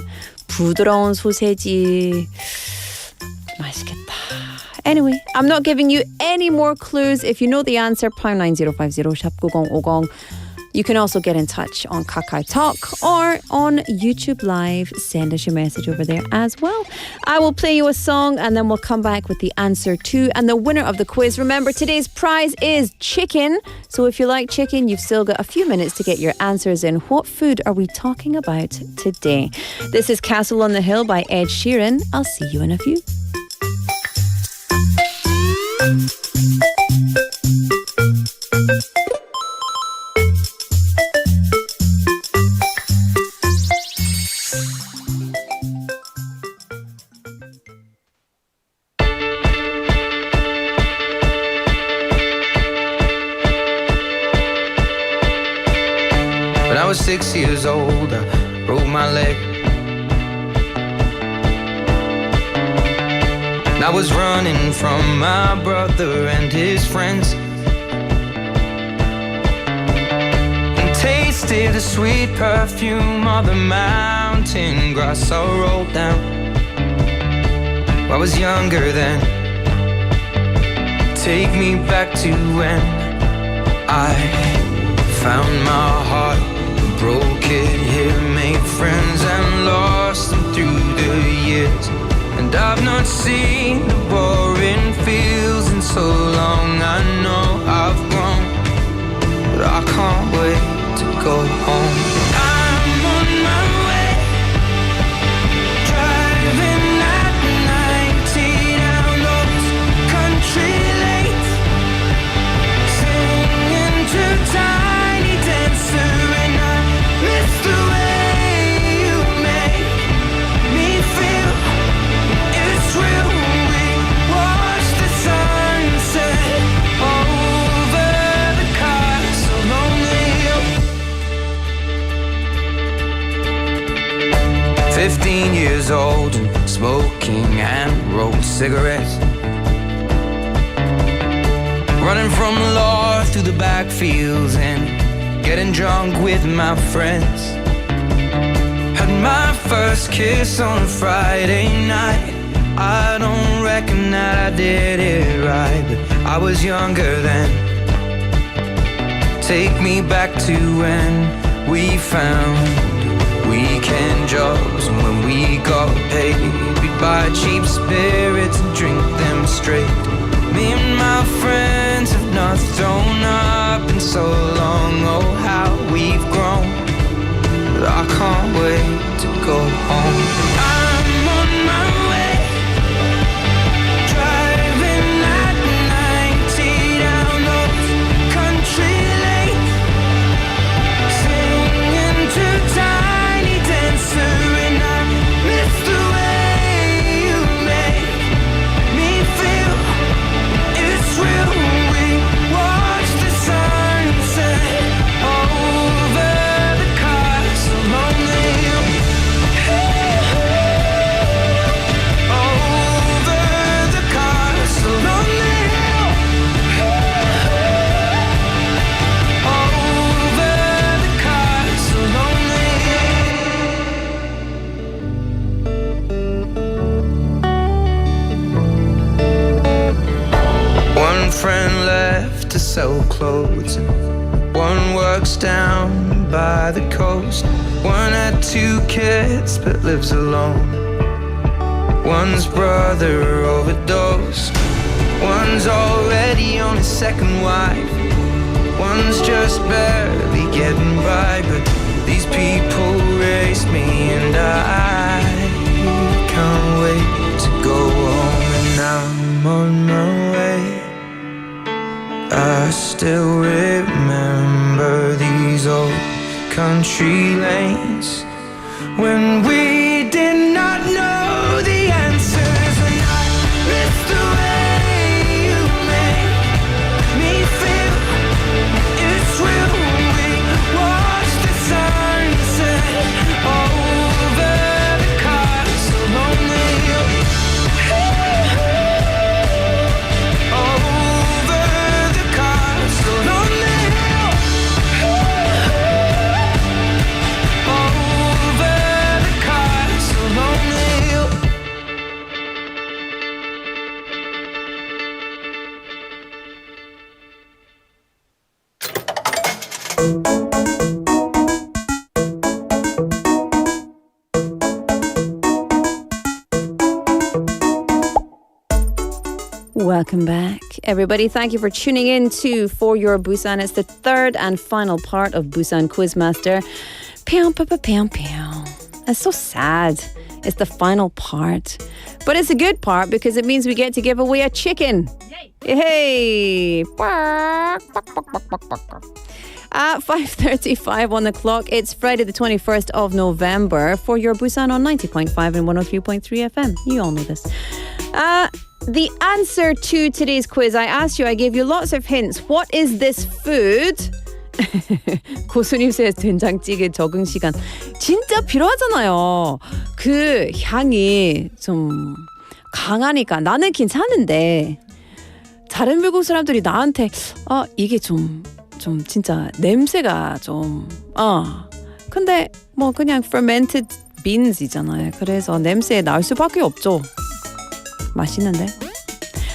부드러운 소세지. 맛있겠다. Anyway, I'm not giving you any more clues. If you know the answer, pound 9050, 샵 9050. You can also get in touch on Kakao Talk or on YouTube Live. Send us your message over there as well. I will play you a song and then we'll come back with the answer too. And the winner of the quiz. Remember, today's prize is chicken. So if you like chicken, you've still got a few minutes to get your answers in. What food are we talking about today? This is Castle on the Hill by Ed Sheeran. I'll see you in a few. When I was 6 years old, I broke my leg. And I was running from my brother and his friends, and tasted the sweet perfume of the mountain grass I rolled down. I was younger then. Take me back to when I found my heart, broke it here, made friends and lost them through the years. And I've not seen the boring fields in so long. I know I've grown, but I can't wait to go home. I'm on my way, driving at 90 down those country lanes, singing to Tiny Dancer, and I miss the way you make me feel. It's real. We watch the sunset over the castle on the hill. 15 years old and smoking and rolled cigarettes, running from law through the backfields and getting drunk with my friends. Had my first kiss on a Friday night. I don't reckon that I did it right, but I was younger then. Take me back to when we found weekend jobs, and when we got paid, we'd buy cheap spirits and drink them straight. Me and my friends have not thrown up in so long. Oh, how we've grown, but I can't wait to go home. I'm on my way, driving at 90 down those country lanes, singing to Tiny Dancer, and I miss the way you make me feel. It's real. We watch the sunset over the castle on the hill. Over the castle on the hill. Over the castle on the hill. One friend left to sell clothes, and one works down by the coast. One had 2 kids but lives alone. One's brother overdosed. One's already on his second wife. One's just barely getting by, but these people raised me, and I can't wait to go home. And I'm on my way. I still remember these old country lanes when we did not know the answers. And I miss the way you make me feel. It's real when we watch the sunset over the castle on the hill. Over the castle on the hill. Over the castle on the hill. Welcome back, everybody. Thank you for tuning in to For Your Busan. It's the third and final part of Busan Quizmaster. Pew, pew, pew, pew, pew. That's so sad. It's the final part. But it's a good part because it means we get to give away a chicken. Yay! At 5:35 on the clock, it's Friday the 21st of November For Your Busan on 90.5 and 103.3 FM. You all know this. The answer to today's quiz, I asked you, I gave you lots of hints. What is this food? 고수님 says 된장찌개 적응 시간. 진짜 필요하잖아요. 그 향이 좀 강하니까 나는 괜찮은데 다른 외국 사람들이 나한테 이게 좀 진짜 냄새가 좀 근데 뭐 그냥 fermented beans이잖아요. 그래서 냄새 날 수밖에 없죠. 맛있는데.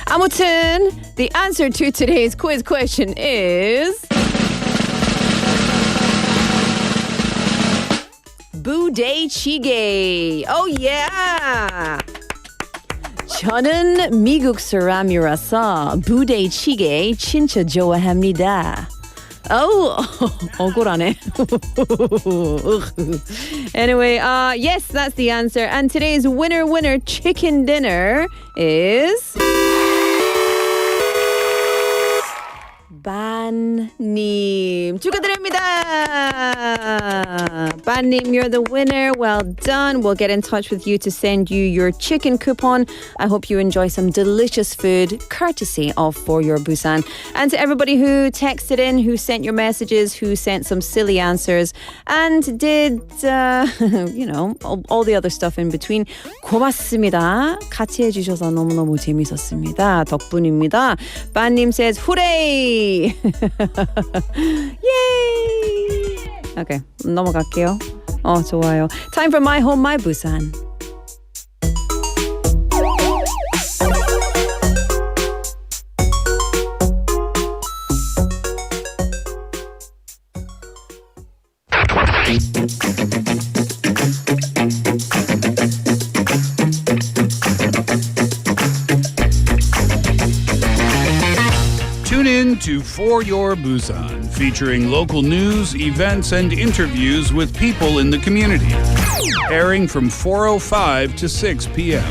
아무튼 the answer to today's quiz question is 부대찌개. Oh yeah. 저는 미국 사람이라서 부대찌개 진짜 좋아합니다. 억울하네. Anyway, yes, that's the answer. And today's winner chicken dinner is 반님. 축하드립니다. 반님, you're the winner. Well done. We'll get in touch with you to send you your chicken coupon. I hope you enjoy some delicious food courtesy of For Your Busan. And to everybody who texted in, who sent your messages, who sent some silly answers and did, all the other stuff in between. 고맙습니다. 같이 해주셔서 너무너무 재밌었습니다. 덕분입니다. 반님 says, hooray! Yay! Okay, 넘어갈게요. 좋아요. Time for My Home, My Busan. Tune in to For Your Busan, featuring local news, events, and interviews with people in the community. Airing from 4:05 to 6 p.m.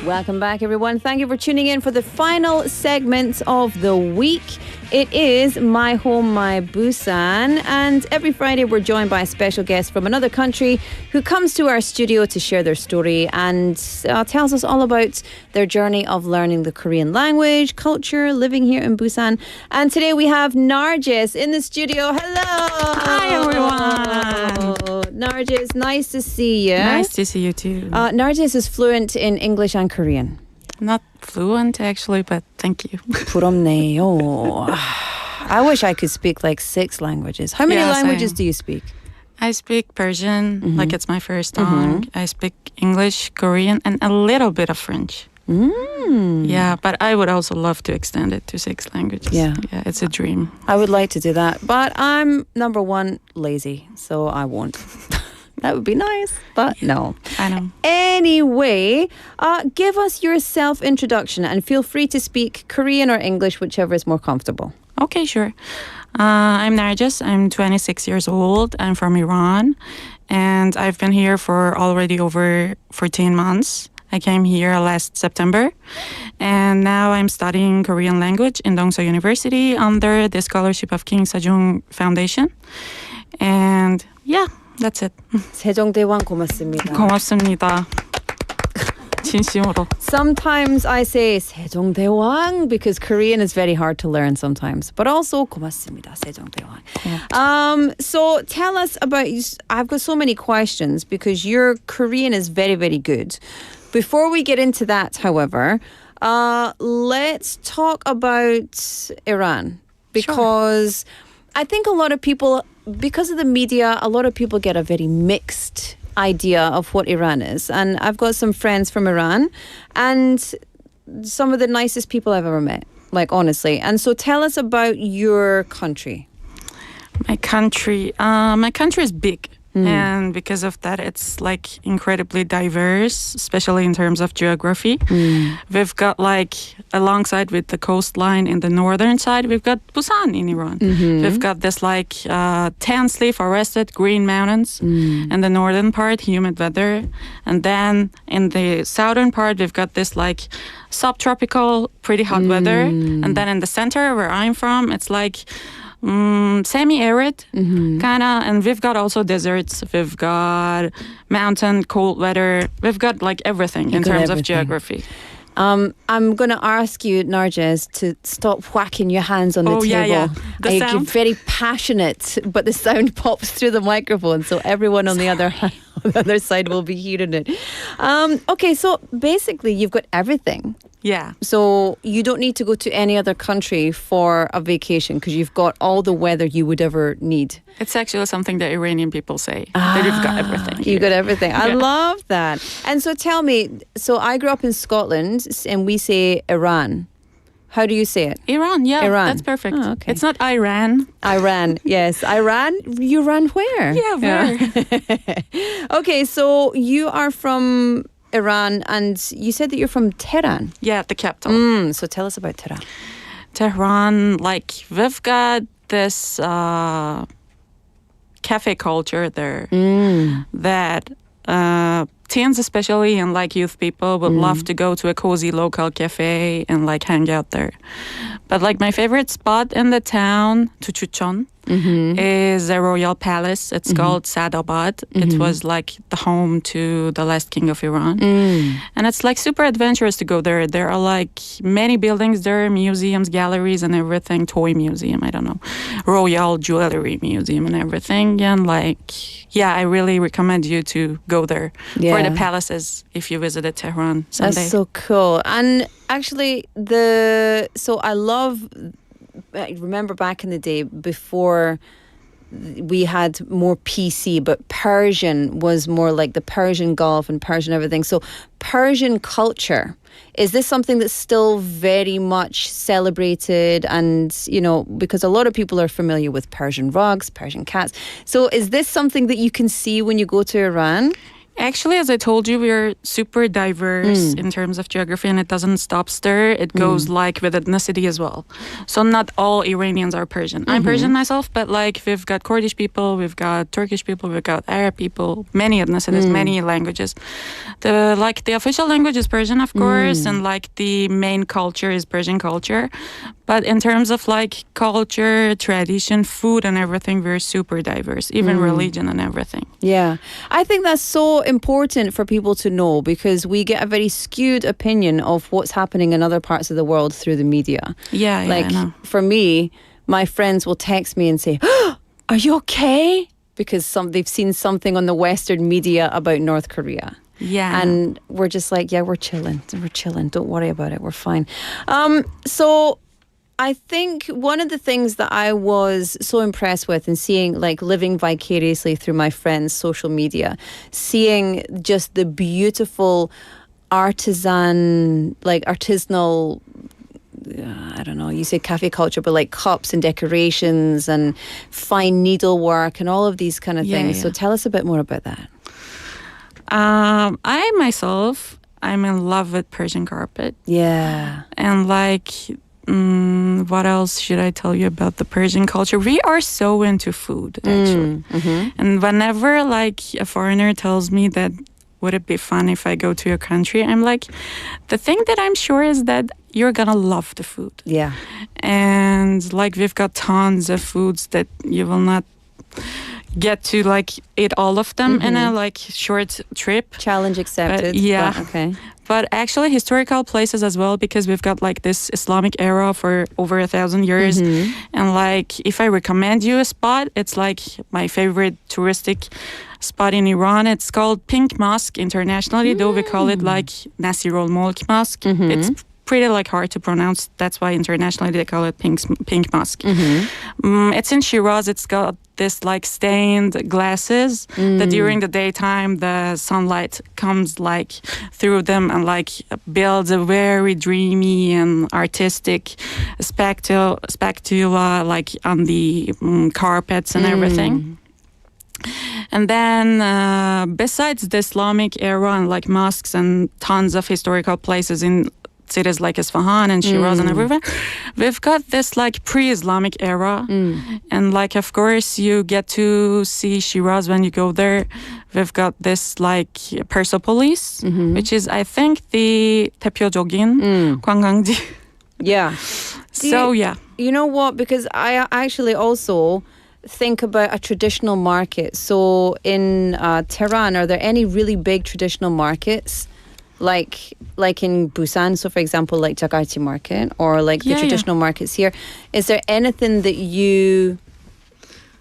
Welcome back, everyone. Thank you for tuning in for the final segment of the week. It is My Home, My Busan. And every Friday, we're joined by a special guest from another country who comes to our studio to share their story and tells us all about their journey of learning the Korean language, culture, living here in Busan. And today we have Nargis in the studio. Hello. Hi, everyone. Nargis, nice to see you. Nice to see you too. Nargis is fluent in English and Korean. Not fluent actually, but thank you. 부럽네요. I wish I could speak like 6 languages. How many languages do you speak? I speak Persian, like it's my first tongue. I speak English, Korean, and a little bit of French. Yeah, but I would also love to extend it to 6 languages. Yeah, it's a dream. I would like to do that, but I'm number one lazy, so I won't. That would be nice, but no. I know. Anyway, give us your self-introduction and feel free to speak Korean or English, whichever is more comfortable. Okay, sure. I'm Narjis. I'm 26 years old. I'm from Iran. And I've been here for already over 14 months. I came here last September. And now I'm studying Korean language in Dongso University under the scholarship of King Sejong Foundation. And yeah, that's it. 세종대왕 고맙습니다. 고맙습니다. 진심으로. Sometimes I say 세종대왕 because Korean is very hard to learn sometimes. But also 고맙습니다. 세종대왕. So tell us about, I've got so many questions because your Korean is very, very good. Before we get into that, however, let's talk about Iran because I think a lot of people, because of the media, a lot of people get a very mixed idea of what Iran is. And I've got some friends from Iran and some of the nicest people I've ever met, like honestly. And so tell us about your country. My country is big. And because of that, it's like incredibly diverse, especially in terms of geography. We've got like, alongside with the coastline in the northern side, we've got Busan in Iran. We've got this like densely forested green mountains. In the northern part, humid weather. And then in the southern part, we've got this like subtropical, pretty hot weather. And then in the center where I'm from, it's like semi-arid kind of, and we've got also deserts, we've got mountain, cold weather, we've got like everything in terms of geography. I'm going to ask you, Narjis, to stop whacking your hands on the table. Yeah. The sound? You're very passionate, but the sound pops through the microphone, so everyone on the other side will be hearing it. Okay, so basically you've got everything. Yeah. So you don't need to go to any other country for a vacation because you've got all the weather you would ever need. It's actually something that Iranian people say, that you've got everything. You got everything. I love that. And so tell me, so I grew up in Scotland and we say Iran. How do you say it? Iran, yeah. Iran. That's perfect. Oh, okay. It's not Iran. Iran, yes. Iran? You ran where? Yeah, where? Okay, so you are from Iran and you said that you're from Tehran. Yeah, the capital. So tell us about Tehran. Tehran, like we've got this cafe culture there that teens especially and like youth people would love to go to a cozy local cafe and like hang out there. But like my favorite spot in the town, Tuchuchon, is the royal palace. It's called Sadabad. It was like the home to the last king of Iran. And it's like super adventurous to go there. There are like many buildings there, museums, galleries and everything. Toy museum, I don't know. Royal jewelry museum and everything. And like, yeah, I really recommend you to go there for the palaces if you visited Tehran someday. That's so cool. And actually, I remember back in the day before we had more PC, but Persian was more like the Persian Gulf and Persian everything. So Persian culture, is this something that's still very much celebrated? And, you know, because a lot of people are familiar with Persian rugs, Persian cats. So is this something that you can see when you go to Iran? Actually, as I told you, we're super diverse in terms of geography, and it doesn't stop there. It goes like with ethnicity as well. So not all Iranians are Persian. I'm Persian myself, but like we've got Kurdish people, we've got Turkish people, we've got Arab people, many ethnicities, many languages. The official language is Persian, of course, and like the main culture is Persian culture. But in terms of like culture, tradition, food and everything, we're super diverse, even religion and everything. Yeah. I think that's so important for people to know because we get a very skewed opinion of what's happening in other parts of the world through the media. Yeah, like I know. For me, my friends will text me and say, "Are you okay?" Because they've seen something on the Western media about North Korea. Yeah. And we're just like, yeah, we're chilling. Don't worry about it. We're fine. So I think one of the things that I was so impressed with and seeing, like living vicariously through my friends' social media, seeing just the beautiful artisanal I don't know, you say cafe culture, but like cups and decorations and fine needlework and all of these kind of things. So tell us a bit more about that. I myself, I'm in love with Persian carpet. Yeah. And like, what else should I tell you about the Persian culture? We are so into food, actually. And whenever like a foreigner tells me that, would it be fun if I go to your country? I'm like, the thing that I'm sure is that you're gonna love the food. Yeah. And like we've got tons of foods that you will not get to like eat all of them in a like short trip. Challenge accepted. Yeah. Okay. But actually historical places as well, because we've got like this Islamic era for over 1,000 years. And like if I recommend you a spot, it's like my favorite touristic spot in Iran. It's called Pink Mosque internationally, though we call it like Nasirul Mulk Mosque. It's pretty like hard to pronounce. That's why internationally they call it Pink Mosque. It's in Shiraz. It's got this like stained glasses that during the daytime the sunlight comes like through them and like builds a very dreamy and artistic spectacular like on the carpets and everything. And then besides the Islamic era and like mosques and tons of historical places in cities like Isfahan and Shiraz and everywhere, we've got this like pre-Islamic era. And like of course you get to see Shiraz when you go there. We've got this like Persepolis, which is I think the 대표적인 관광지. Yeah. You know what? Because I actually also think about a traditional market. So in Tehran, are there any really big traditional markets? Like in Busan, so for example, like Jakarta market or like the traditional markets here. Is there anything that you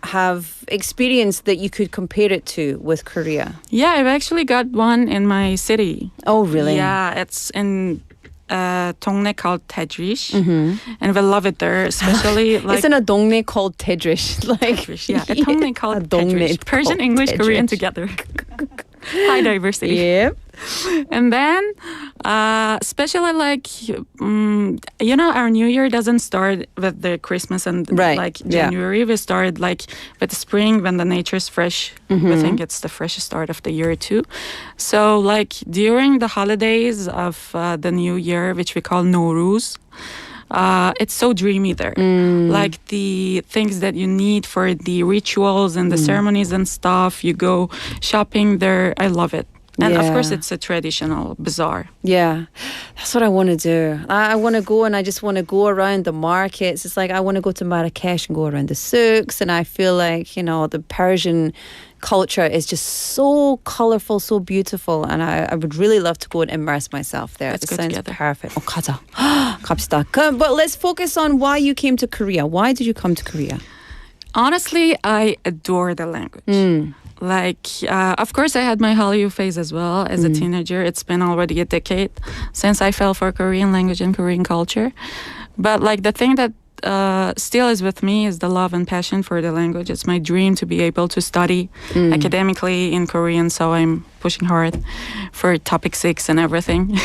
have experienced that you could compare it to with Korea? Yeah, I've actually got one in my city. Oh, really? Yeah, it's in 동네 called Tedrish, and we love it there, especially like. Isn't a 동네 called Tedrish? Like Tedrish, yeah, a 동네 called Tedrish. Persian, English, Tedrish. Korean together. High diversity. Yep. And then, especially like, our New Year doesn't start with the Christmas and like January. We start like with spring when the nature's fresh. We think it's the freshest start of the year too. So like during the holidays of the New Year, which we call Nowruz, it's so dreamy there. Like the things that you need for the rituals and the ceremonies and stuff, you go shopping there. I love it. And of course, it's a traditional bazaar. Yeah, that's what I want to do. I want to go and I just want to go around the markets. It's like I want to go to Marrakesh and go around the souks. And I feel like, the Persian culture is just so colorful, so beautiful. And I would really love to go and immerse myself there. Let's go sounds together. Perfect. 가자. 갑시다. But let's focus on why you came to Korea. Why did you come to Korea? Honestly, I adore the language. Like, of course, I had my Hallyu phase as well as a teenager. It's been already a decade since I fell for Korean language and Korean culture. But like the thing that still is with me is the love and passion for the language. It's my dream to be able to study academically in Korean, so I'm pushing hard for topic 6 and everything.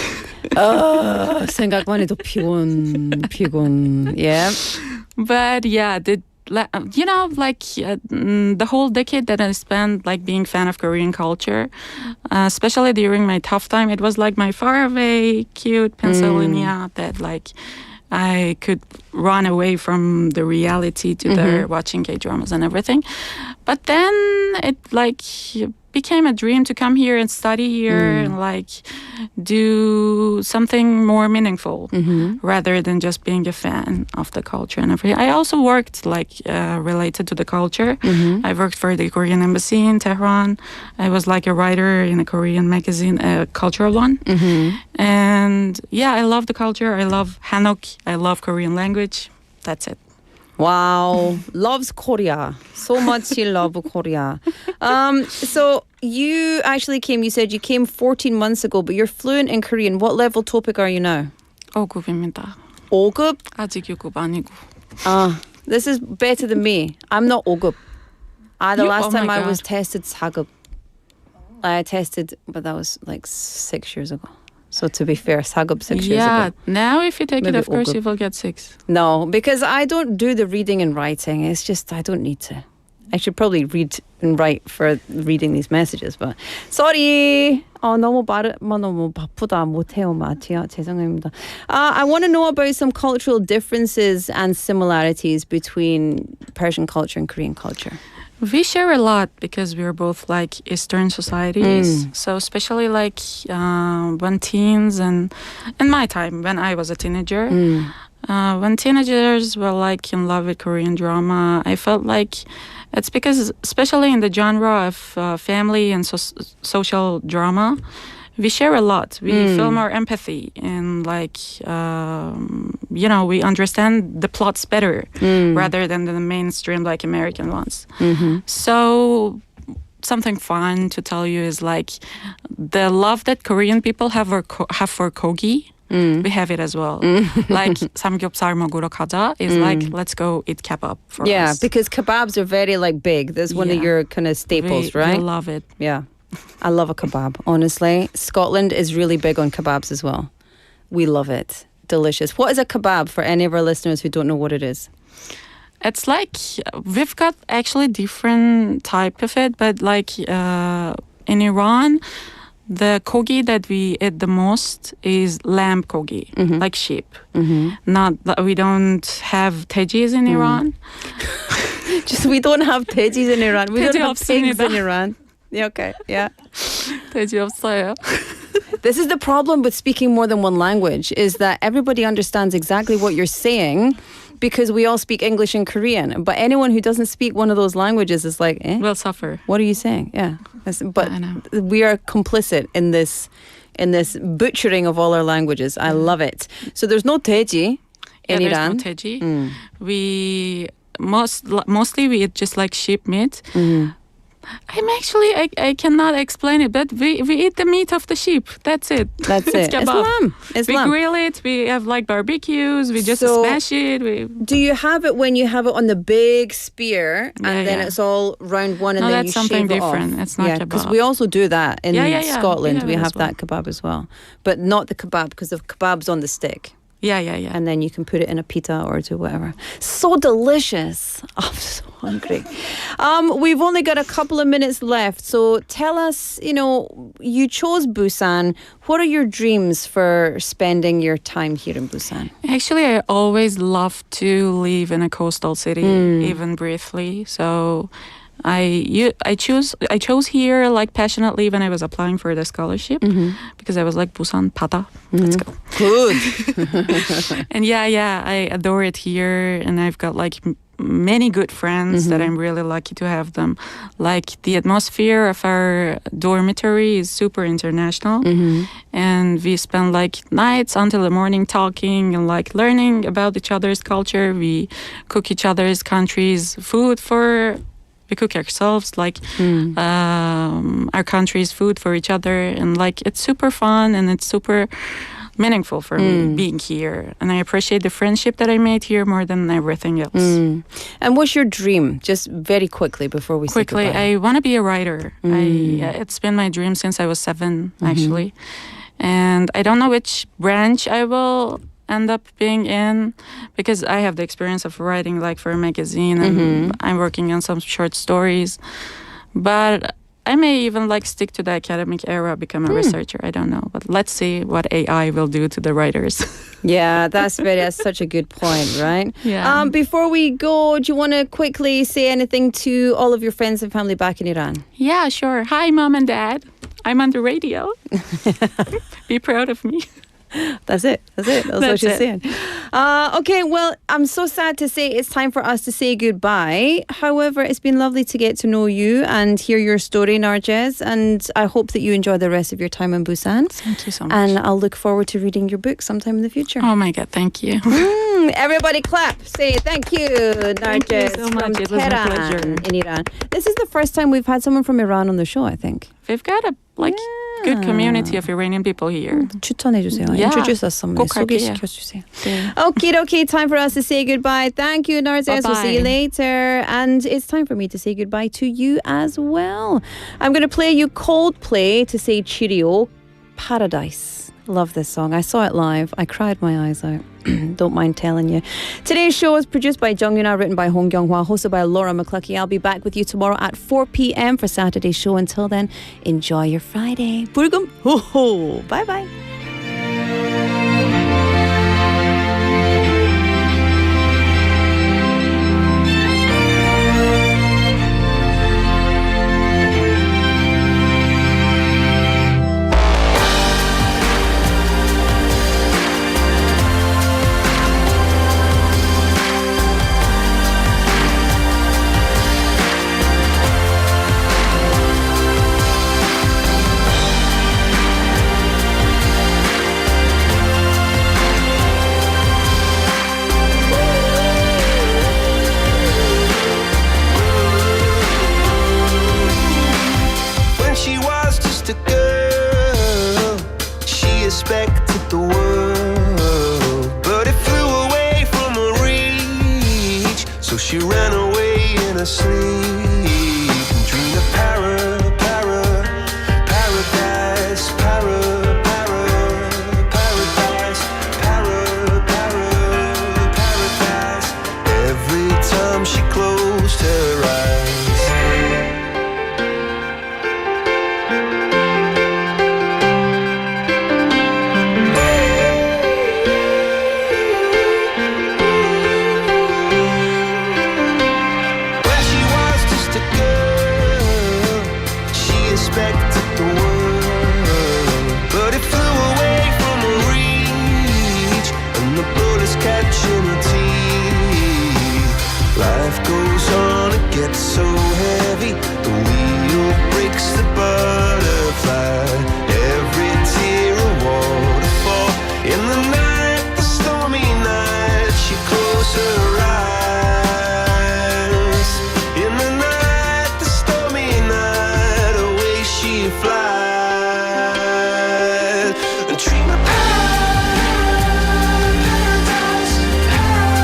생각만 해도 피곤. Yeah. But yeah, the whole decade that I spent like being fan of Korean culture, especially during my tough time, it was like my faraway, cute Pennsylvania that like I could run away from the reality to the watching K-dramas and everything. But then it like became a dream to come here and study here and like do something more meaningful rather than just being a fan of the culture and everything. I also worked like related to the culture. I worked for the Korean embassy in Tehran. I was like a writer in a Korean magazine, a cultural one. And yeah, I love the culture. I love Hanok. I love Korean language. That's it. Wow, loves Korea. So much you love Korea. So you actually came, you said you came 14 months ago, but you're fluent in Korean. What level TOEIC are you now? 5급입니다. 5급? 아직 6급 아니고. This is better than me. I'm not 5급. The last oh my time I God. was tested 4급. I tested, but that was like 6 years ago. So to be fair, 사급 6 years Yeah, ago. now if you take it, Maybe of course, 5급. you will get 6. No, because I don't do the reading and writing. It's just I don't need to. I should probably read and write for reading these messages, but sorry. 너무 바쁘다. 못해요, 마티아. 죄송합니다. I want to know about some cultural differences and similarities between Persian culture and Korean culture. We share a lot because we're both like Eastern societies. So especially like when teens and in my time when I was a teenager, when teenagers were like in love with Korean drama, I felt like it's because especially in the genre of family and social drama, we share a lot. We feel more empathy and like, we understand the plots better rather than the mainstream like American ones. So something fun to tell you is like the love that Korean people have for kogi. We have it as well. Like 삼겹살 먹으러 가자 is like let's go eat kebab for us. Yeah, because kebabs are very like big. That's one of your kind of staples, right? We love it. Yeah. I love a kebab, honestly. Scotland is really big on kebabs as well. We love it. Delicious. What is a kebab for any of our listeners who don't know what it is? It's like we've got actually different type of it, but like in Iran, the kogi that we eat the most is lamb kogi, like sheep. Not we don't have tejis in Iran. Just we don't have tejis in Iran. We don't have pigs 없습니다. in Iran. Yeah, okay, yeah. 돼지 없어요. This is the problem with speaking more than one language, is that everybody understands exactly what you're saying because we all speak English and Korean. But anyone who doesn't speak one of those languages is like, will suffer. What are you saying? Yeah. But we are complicit in this butchering of all our languages. I love it. So there's no teji in Iran. There's no teji. We mostly we eat just like sheep meat. I cannot explain it, but we eat the meat of the sheep. That's it. That's it's it. Kebab. It's we lamb. grill it. We have like barbecues. We just smash it. Do you have it when you have it on the big spear and then it's all round one and No, then that's you something shave it different. off? It's not because kebab. we also do that in Scotland. We We have have it as that kebab as well, but not the kebab because the kebab's on the stick. Yeah. And then you can put it in a pita or do whatever. So delicious. Oh, I'm so hungry. We've only got a couple of minutes left. So tell us, you chose Busan. What are your dreams for spending your time here in Busan? Actually, I always love to live in a coastal city, even briefly. So I chose here like passionately when I was applying for the scholarship because I was like Busan 바다. Let's go. Good. And I adore it here, and I've got like many good friends that I'm really lucky to have them. Like the atmosphere of our dormitory is super international, and we spend like nights until the morning talking and like learning about each other's culture. We cook each other's country's food we cook ourselves, like our country's food for each other. And like, it's super fun and it's super meaningful for me being here. And I appreciate the friendship that I made here more than everything else. And what's your dream? Just very quickly before we say goodbye. I want to be a writer. It's been my dream since I was 7, actually. And I don't know which branch I will end up being in because I have the experience of writing like for a magazine and I'm working on some short stories, but I may even like stick to the academic era, become a researcher. I don't know, but let's see what AI will do to the writers. Yeah, that's such a good point, right? Yeah. Before we go, do you want to quickly say anything to all of your friends and family back in Iran? Yeah, sure. Hi, Mom and Dad. I'm on the radio. Be proud of me. That's it. That's what she's saying. Okay, well, I'm so sad to say it's time for us to say goodbye. However, it's been lovely to get to know you and hear your story, Narges. And I hope that you enjoy the rest of your time in Busan. Thank you so much. And I'll look forward to reading your book sometime in the future. Oh my God, thank you. Everybody clap. Say thank you, Narges. Thank you so much. From It was my Tehran pleasure. in Iran. This is the first time we've had someone from Iran on the show, I think. We've got a good community of Iranian people here. 추천해주세요. Yeah. Introduce us someone. 꼭 할게요. 소개시켜주세요. Okie dokie, time for us to say goodbye. Thank you, Narges. We'll see you later. And it's time for me to say goodbye to you as well. I'm going to play you Coldplay to say cheerio, Paradise. Love this song. I saw it live. I cried my eyes out. Don't mind telling you. Today's show is produced by Jung Yuna, written by Hong Kyung-hwa, hosted by Laura McCluskey. I'll be back with you tomorrow at 4 p.m. for Saturday's show. Until then, enjoy your Friday. 불금 호호. Bye-bye. Expected the world, but it flew away from her reach. So she ran away in her sleep and dreamed of paradise, paradise. Every time she closed her eyes. Expected the world, but it flew away from her reach, and the bullets catching her teeth. Life goes on, it gets so heavy. The wheel breaks the butterfly. Every tear a waterfall. In the night, the stormy night, she closed her eyes. In the night, the stormy night, away she flies and dream of paradise, paradise.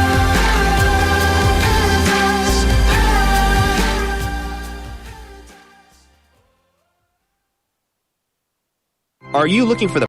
Are you looking for the